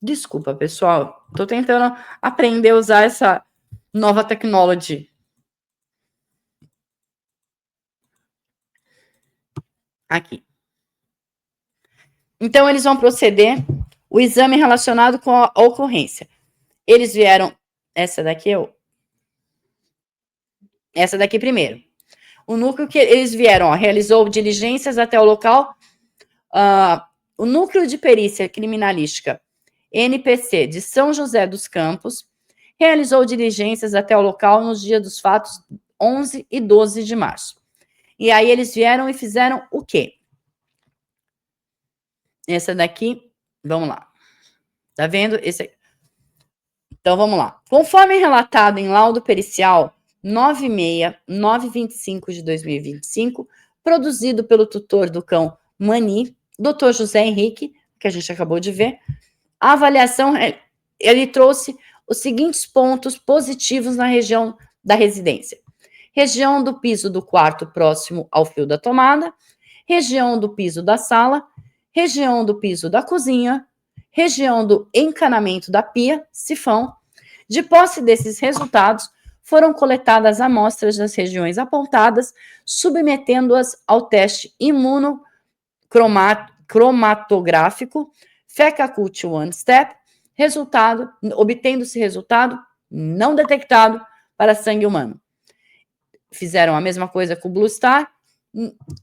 Desculpa, pessoal. Tô tentando aprender a usar essa nova tecnologia. Aqui. Então, eles vão proceder o exame relacionado com a ocorrência. Eles vieram... Essa daqui Essa daqui primeiro. O núcleo que eles vieram, realizou diligências até o local. O Núcleo de Perícia Criminalística, NPC, de São José dos Campos, realizou diligências até o local nos dias dos fatos 11 e 12 de março. E aí eles vieram e fizeram o quê? Essa daqui, vamos lá. Tá vendo? Esse aí. Então, vamos lá. Conforme relatado em laudo pericial 96925 de 2025, produzido pelo tutor do cão Mani, Dr. José Henrique, que a gente acabou de ver, a avaliação, ele trouxe os seguintes pontos positivos na região da residência. região do piso do quarto próximo ao fio da tomada, região do piso da sala, região do piso da cozinha, região do encanamento da pia, sifão. De posse desses resultados, foram coletadas amostras das regiões apontadas, submetendo-as ao teste imunocromatográfico, FeCa-Cut One Step, obtendo-se resultado não detectado para sangue humano. Fizeram a mesma coisa com o Blue Star,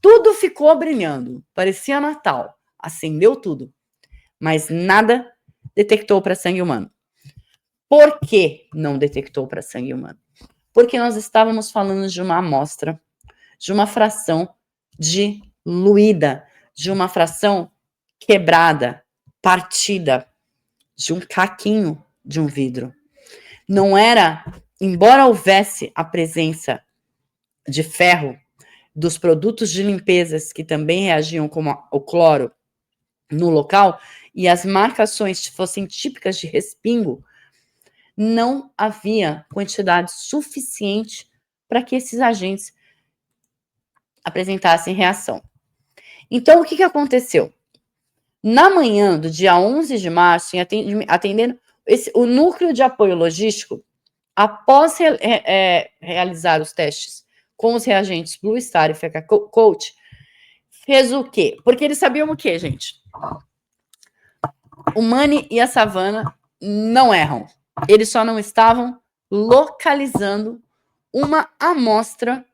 tudo ficou brilhando, parecia Natal, acendeu tudo, mas nada detectou para sangue humano. Por que não detectou para sangue humano? Porque nós estávamos falando de uma amostra, de uma fração diluída, de uma fração quebrada, partida, de um caquinho de um vidro. Não era, embora houvesse a presença de ferro dos produtos de limpezas que também reagiam com o cloro no local e as marcações fossem típicas de respingo, não havia quantidade suficiente para que esses agentes apresentassem reação. Então, o que aconteceu? Na manhã do dia 11 de março, atendendo o núcleo de apoio logístico, após realizar os testes com os reagentes Blue Star e FeCa-Cut, fez o quê? Porque eles sabiam o quê, gente? O Mani e a Savana não erram. Eles só não estavam localizando uma amostra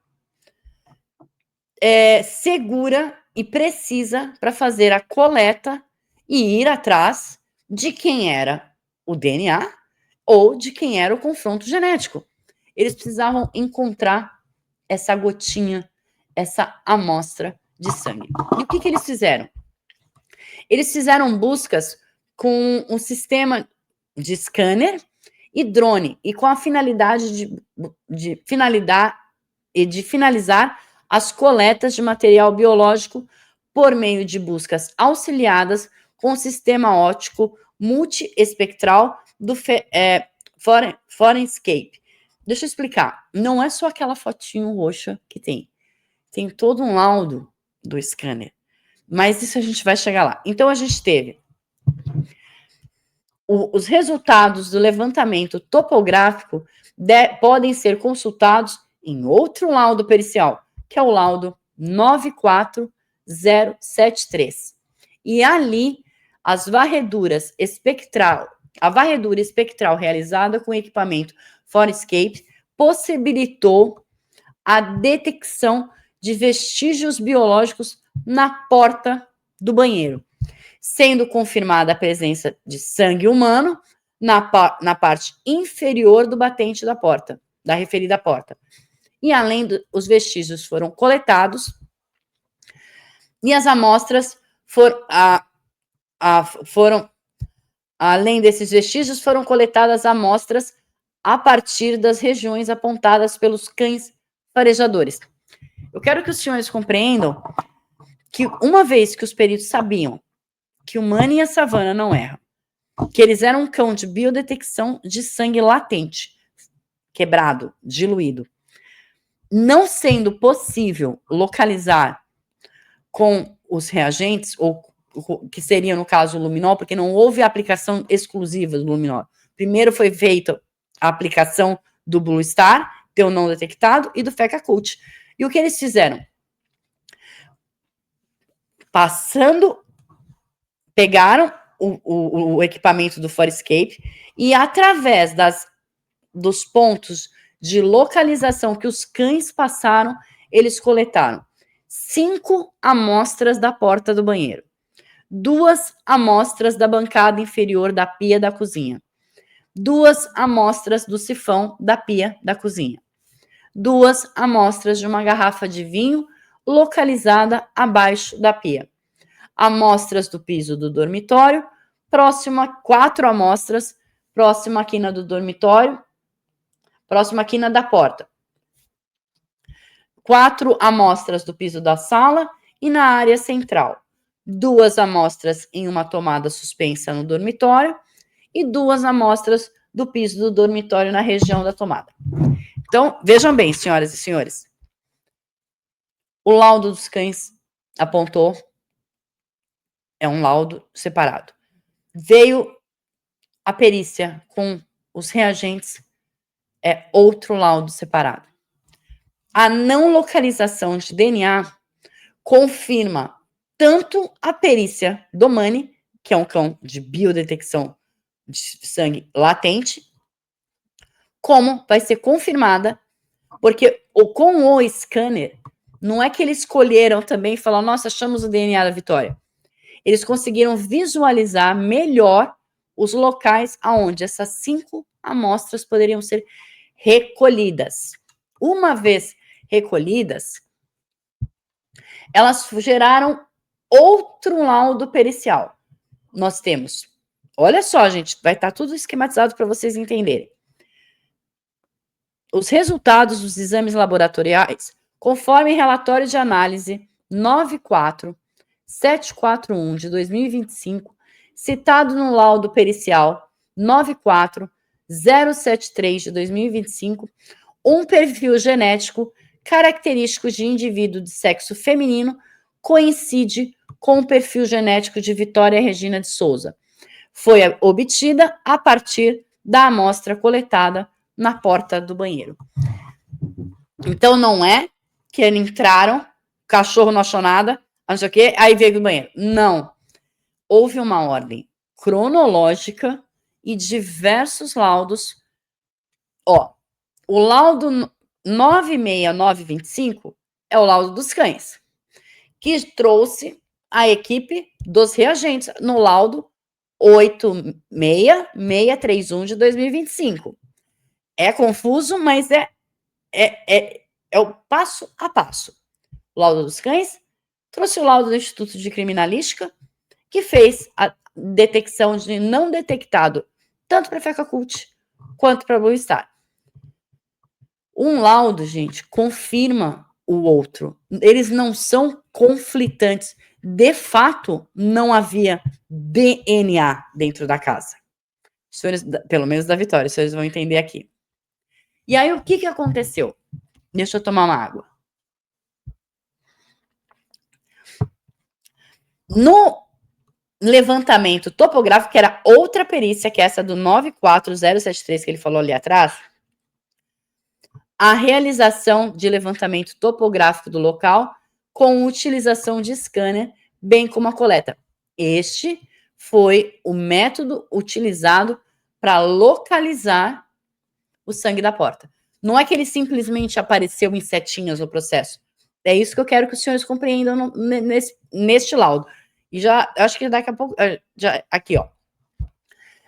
segura e precisa para fazer a coleta e ir atrás de quem era o DNA ou de quem era o confronto genético. Eles precisavam encontrar essa gotinha, essa amostra de sangue. E o que eles fizeram? Eles fizeram buscas com um sistema de scanner e drone, e com a finalidade de finalizar as coletas de material biológico por meio de buscas auxiliadas com o sistema óptico multiespectral do Forenscape. Deixa eu explicar. Não é só aquela fotinho roxa que tem. Tem todo um laudo do scanner. Mas isso a gente vai chegar lá. Então, a gente teve os resultados do levantamento topográfico podem ser consultados em outro laudo pericial, que é o laudo 94073. E ali, a varredura espectral realizada com o equipamento Forenscape possibilitou a detecção de vestígios biológicos na porta do banheiro, sendo confirmada a presença de sangue humano na parte inferior do batente da porta, da referida porta. E além os vestígios foram coletados e as amostras além desses vestígios, foram coletadas amostras a partir das regiões apontadas pelos cães farejadores. Eu quero que os senhores compreendam que, uma vez que os peritos sabiam que o Mani e a Savana não erram, que eles eram um cão de biodetecção de sangue latente, quebrado, diluído, não sendo possível localizar com os reagentes, ou que seria, no caso, o luminol, porque não houve aplicação exclusiva do luminol. Primeiro foi feita a aplicação do Blue Star, deu não detectado, e do FeCa-Cut. E o que eles fizeram? Pegaram o equipamento do Forenscape e, através dos pontos de localização que os cães passaram, eles coletaram 5 amostras da porta do banheiro, 2 amostras da bancada inferior da pia da cozinha, 2 amostras do sifão da pia da cozinha, 2 amostras de uma garrafa de vinho localizada abaixo da pia, amostras do piso do dormitório, 4 amostras próxima à quina do dormitório, próxima à quina da porta, 4 amostras do piso da sala e na área central, 2 amostras em uma tomada suspensa no dormitório e 2 amostras do piso do dormitório na região da tomada. Então, vejam bem, senhoras e senhores. O laudo dos cães apontou, é um laudo separado. Veio a perícia com os reagentes, é outro laudo separado. A não localização de DNA confirma tanto a perícia do Mani, que é um cão de biodetecção de sangue latente, como vai ser confirmada, porque com o scanner, não é que eles escolheram também e falaram, nossa, achamos o DNA da Vitória. Eles conseguiram visualizar melhor os locais aonde essas 5 amostras poderiam ser recolhidas. Uma vez recolhidas, elas geraram outro laudo pericial. Nós temos, olha só, gente, vai estar tudo esquematizado para vocês entenderem. Os resultados dos exames laboratoriais, conforme relatório de análise 94741 de 2025, citado no laudo pericial 94073 de 2025, um perfil genético característico de indivíduo de sexo feminino coincide com o perfil genético de Vitória Regina de Souza. Foi obtida a partir da amostra coletada na porta do banheiro. Então, não é que eles entraram, cachorro não achou nada, não sei o quê, aí veio do banheiro. Não. Houve uma ordem cronológica e diversos laudos. Ó, o laudo 96925 é o laudo dos cães, que trouxe a equipe dos reagentes no laudo 86631 de 2025. É confuso, mas é o passo a passo. O laudo dos cães trouxe o laudo do Instituto de Criminalística, que fez a detecção de não detectado, tanto para Feca Cult quanto para Blue Star. Um laudo, gente, confirma o outro. Eles não são conflitantes. De fato, não havia DNA dentro da casa. Os senhores, pelo menos da Vitória, os senhores vão entender aqui. E aí, o que aconteceu? Deixa eu tomar uma água. No levantamento topográfico, que era outra perícia, que é essa do 94073, que ele falou ali atrás, a realização de levantamento topográfico do local com utilização de scanner, bem como a coleta. Este foi o método utilizado para localizar o sangue da porta. Não é que ele simplesmente apareceu em setinhas no processo. É isso que eu quero que os senhores compreendam neste laudo. E já, acho que daqui a pouco, aqui, ó.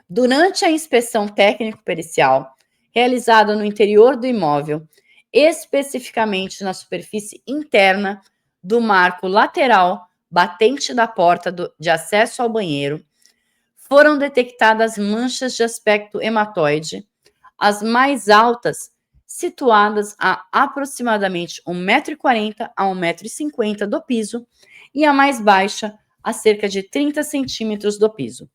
Durante a inspeção técnico-pericial, realizada no interior do imóvel, especificamente na superfície interna do marco lateral batente da porta de acesso ao banheiro, foram detectadas manchas de aspecto hematoide, as mais altas situadas a aproximadamente 1,40 m a 1,50 m do piso e a mais baixa a cerca de 30 centímetros do piso.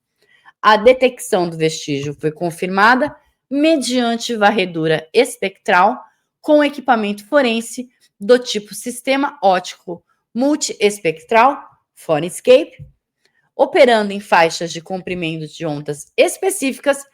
A detecção do vestígio foi confirmada mediante varredura espectral com equipamento forense do tipo sistema óptico multiespectral, Forescape, operando em faixas de comprimento de ondas específicas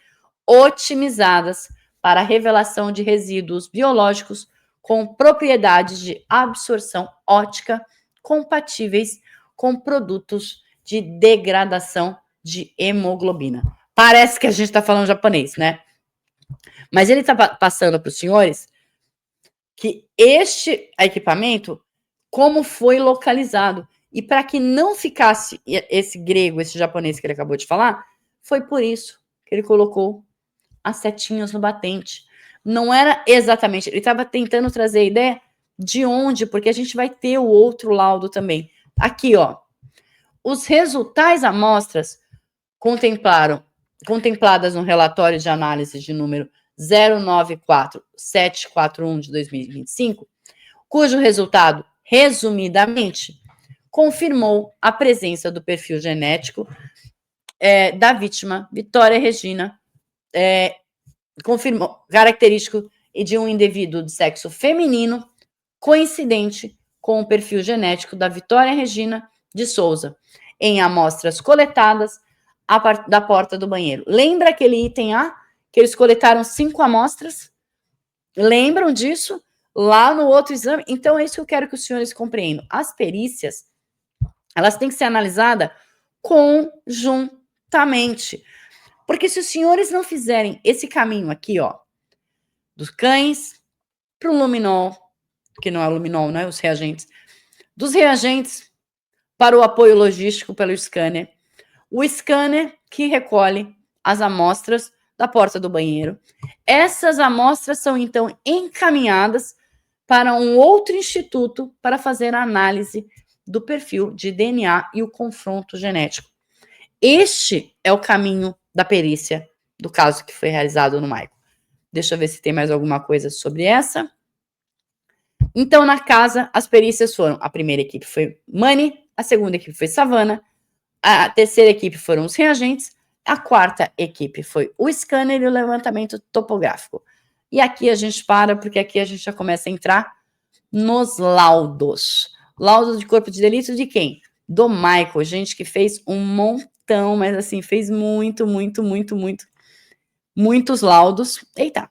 otimizadas para a revelação de resíduos biológicos com propriedades de absorção óptica compatíveis com produtos de degradação de hemoglobina. Parece que a gente está falando japonês, né? Mas ele está passando para os senhores que este equipamento, como foi localizado, e para que não ficasse esse grego, esse japonês que ele acabou de falar, foi por isso que ele colocou as setinhas no batente. Não era exatamente, ele estava tentando trazer a ideia de onde, porque a gente vai ter o outro laudo também. Aqui, ó, os resultados amostras contempladas no relatório de análise de número 094741 de 2025, cujo resultado, resumidamente, confirmou a presença do perfil genético da vítima, Vitória Regina, confirmou característico de um indivíduo de sexo feminino coincidente com o perfil genético da Vitória Regina de Souza, em amostras coletadas da porta do banheiro. Lembra aquele item A, que eles coletaram 5 amostras? Lembram disso? Lá no outro exame? Então, é isso que eu quero que os senhores compreendam. As perícias, elas têm que ser analisadas conjuntamente. Porque se os senhores não fizerem esse caminho aqui, ó, dos cães para o luminol, que não é o luminol, não é os reagentes, dos reagentes para o apoio logístico pelo scanner, o scanner que recolhe as amostras da porta do banheiro. Essas amostras são, então, encaminhadas para um outro instituto para fazer a análise do perfil de DNA e o confronto genético. Este é o caminho da perícia do caso que foi realizado no Michael. Deixa eu ver se tem mais alguma coisa sobre essa. Então, na casa, as perícias foram... A primeira equipe foi Mani, a segunda equipe foi Savana, a terceira equipe foram os reagentes, a quarta equipe foi o scanner e o levantamento topográfico. E aqui a gente para, porque aqui a gente já começa a entrar nos laudos. Laudo de corpo de delito de quem? Do Michael, gente que fez um montão, mas assim, fez muitos laudos. Eita!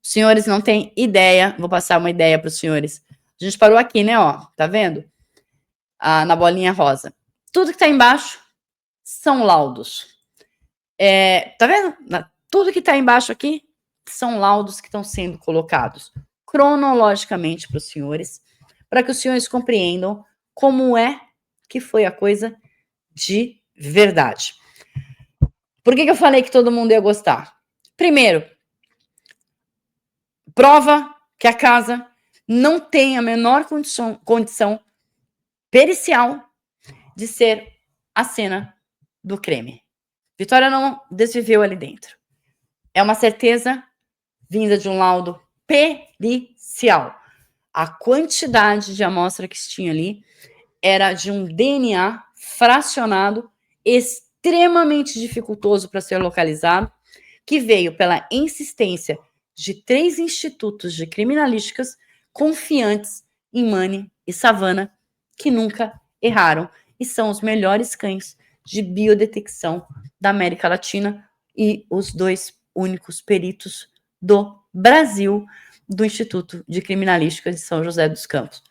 Os senhores não têm ideia, vou passar uma ideia para os senhores. A gente parou aqui, né, ó, tá vendo? Na bolinha rosa. Tudo que tá embaixo são laudos. Tá vendo? Tudo que tá embaixo aqui são laudos que estão sendo colocados cronologicamente para os senhores, para que os senhores compreendam como é que foi a coisa de verdade. Por que eu falei que todo mundo ia gostar? Primeiro, prova que a casa não tem a menor condição pericial de ser a cena do crime. Vitória não desviveu ali dentro. É uma certeza vinda de um laudo pericial. A quantidade de amostra que se tinha ali era de um DNA fracionado, extremamente dificultoso para ser localizado, que veio pela insistência de 3 institutos de criminalísticas confiantes em Mani e Savana, que nunca erraram e são os melhores cães de biodetecção da América Latina e os 2 únicos peritos do Brasil do Instituto de Criminalística de São José dos Campos.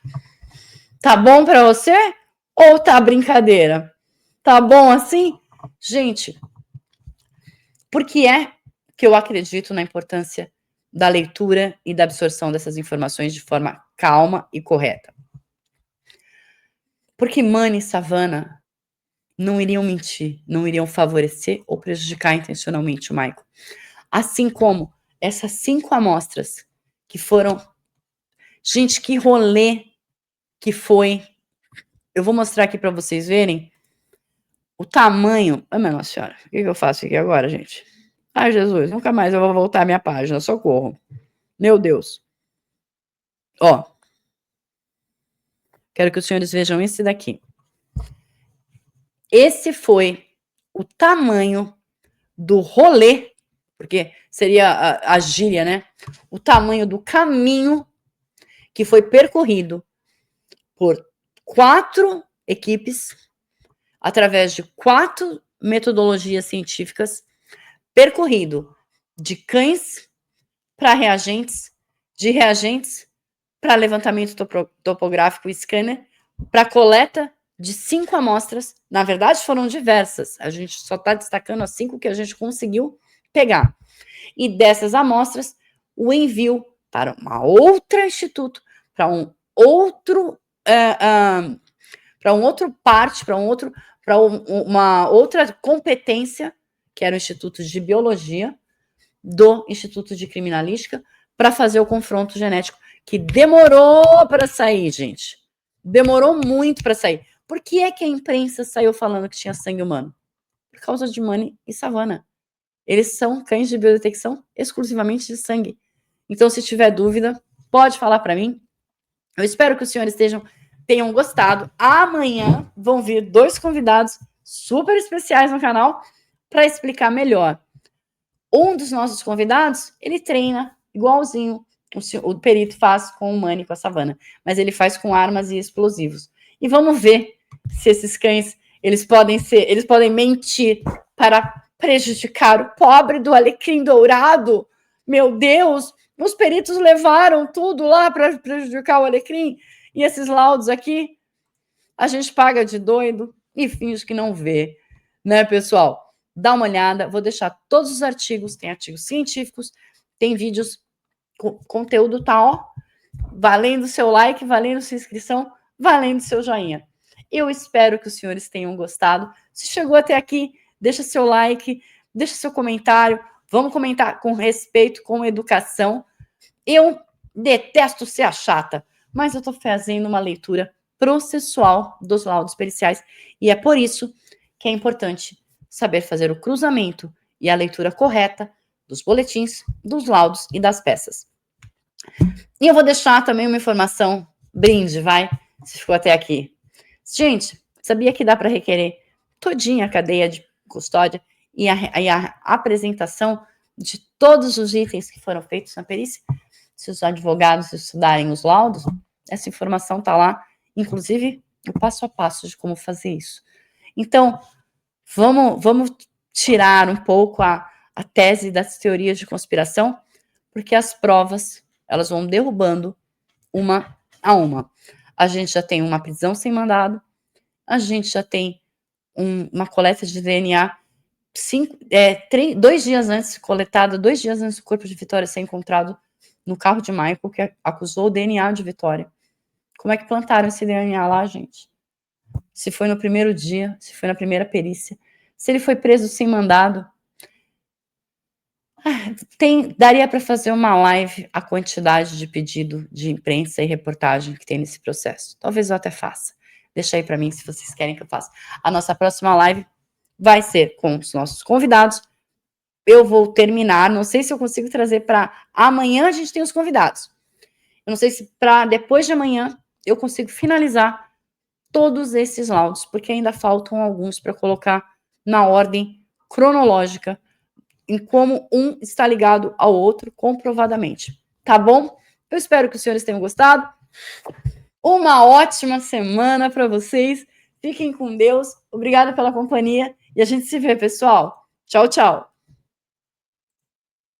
Tá bom para você? Ou tá brincadeira? Tá bom assim? Gente, por que é que eu acredito na importância da leitura e da absorção dessas informações de forma calma e correta? Porque Mani e Savana não iriam mentir, não iriam favorecer ou prejudicar intencionalmente o Michael. Assim como essas 5 amostras que foram... Gente, que rolê que foi. Eu vou mostrar aqui para vocês verem o tamanho... Ai, minha Nossa Senhora, o que eu faço aqui agora, gente? Ai, Jesus, nunca mais eu vou voltar à minha página, socorro. Meu Deus. Ó. Quero que os senhores vejam esse daqui. Esse foi o tamanho do rolê, porque seria a gíria, né? O tamanho do caminho que foi percorrido por 4 equipes, através de 4 metodologias científicas, percorrido de cães para reagentes, de reagentes para levantamento topográfico e scanner, para coleta de 5 amostras. Na verdade, foram diversas. A gente só está destacando as 5 que a gente conseguiu pegar. E dessas amostras, o envio para uma outra instituto, para um outro uma outra competência, que era o Instituto de Biologia do Instituto de Criminalística, para fazer o confronto genético, que demorou para sair, gente. Demorou muito para sair. Por que é que a imprensa saiu falando que tinha sangue humano? Por causa de Mani e Savana. Eles são cães de biodetecção exclusivamente de sangue. Então, se tiver dúvida, pode falar para mim. Eu espero que os senhores tenham gostado. Amanhã vão vir 2 convidados super especiais no canal para explicar melhor. Um dos nossos convidados, ele treina igualzinho o perito faz com o Mani, com a Savana, mas ele faz com armas e explosivos. E vamos ver se esses cães, eles podem mentir para prejudicar o pobre do alecrim dourado. Meu Deus, os peritos levaram tudo lá para prejudicar o alecrim, e esses laudos aqui, a gente paga de doido e finge que não vê, né, pessoal? Dá uma olhada, vou deixar todos os artigos, tem artigos científicos, tem vídeos, conteúdo tá, ó, valendo seu like, valendo sua inscrição, valendo seu joinha. Eu espero que os senhores tenham gostado. Se chegou até aqui, deixa seu like, deixa seu comentário, vamos comentar com respeito, com educação. Eu detesto ser a chata, mas eu estou fazendo uma leitura processual dos laudos periciais e é por isso que é importante saber fazer o cruzamento e a leitura correta dos boletins, dos laudos e das peças. E eu vou deixar também uma informação, brinde, vai, se ficou até aqui. Gente, sabia que dá para requerer todinha a cadeia de custódia e a apresentação de todos os itens que foram feitos na perícia? Se os advogados estudarem os laudos, essa informação está lá, inclusive o passo a passo de como fazer isso. Então, vamos tirar um pouco a tese das teorias de conspiração, porque as provas, elas vão derrubando uma a uma. A gente já tem uma prisão sem mandado, a gente já tem uma coleta de DNA 2 dias antes, coletada 2 dias antes do corpo de Vitória ser encontrado no carro de Michael, que acusou o DNA de Vitória. Como é que plantaram esse DNA lá, gente? Se foi no primeiro dia, se foi na primeira perícia, se ele foi preso sem mandado. Daria para fazer uma live a quantidade de pedido de imprensa e reportagem que tem nesse processo. Talvez eu até faça. Deixa aí para mim se vocês querem que eu faça. A nossa próxima live vai ser com os nossos convidados. Eu vou terminar, não sei se eu consigo trazer para amanhã, a gente tem os convidados. Eu não sei se para depois de amanhã eu consigo finalizar todos esses laudos, porque ainda faltam alguns para colocar na ordem cronológica, em como um está ligado ao outro comprovadamente. Tá bom? Eu espero que os senhores tenham gostado. Uma ótima semana para vocês. Fiquem com Deus. Obrigada pela companhia. E a gente se vê, pessoal. Tchau, tchau.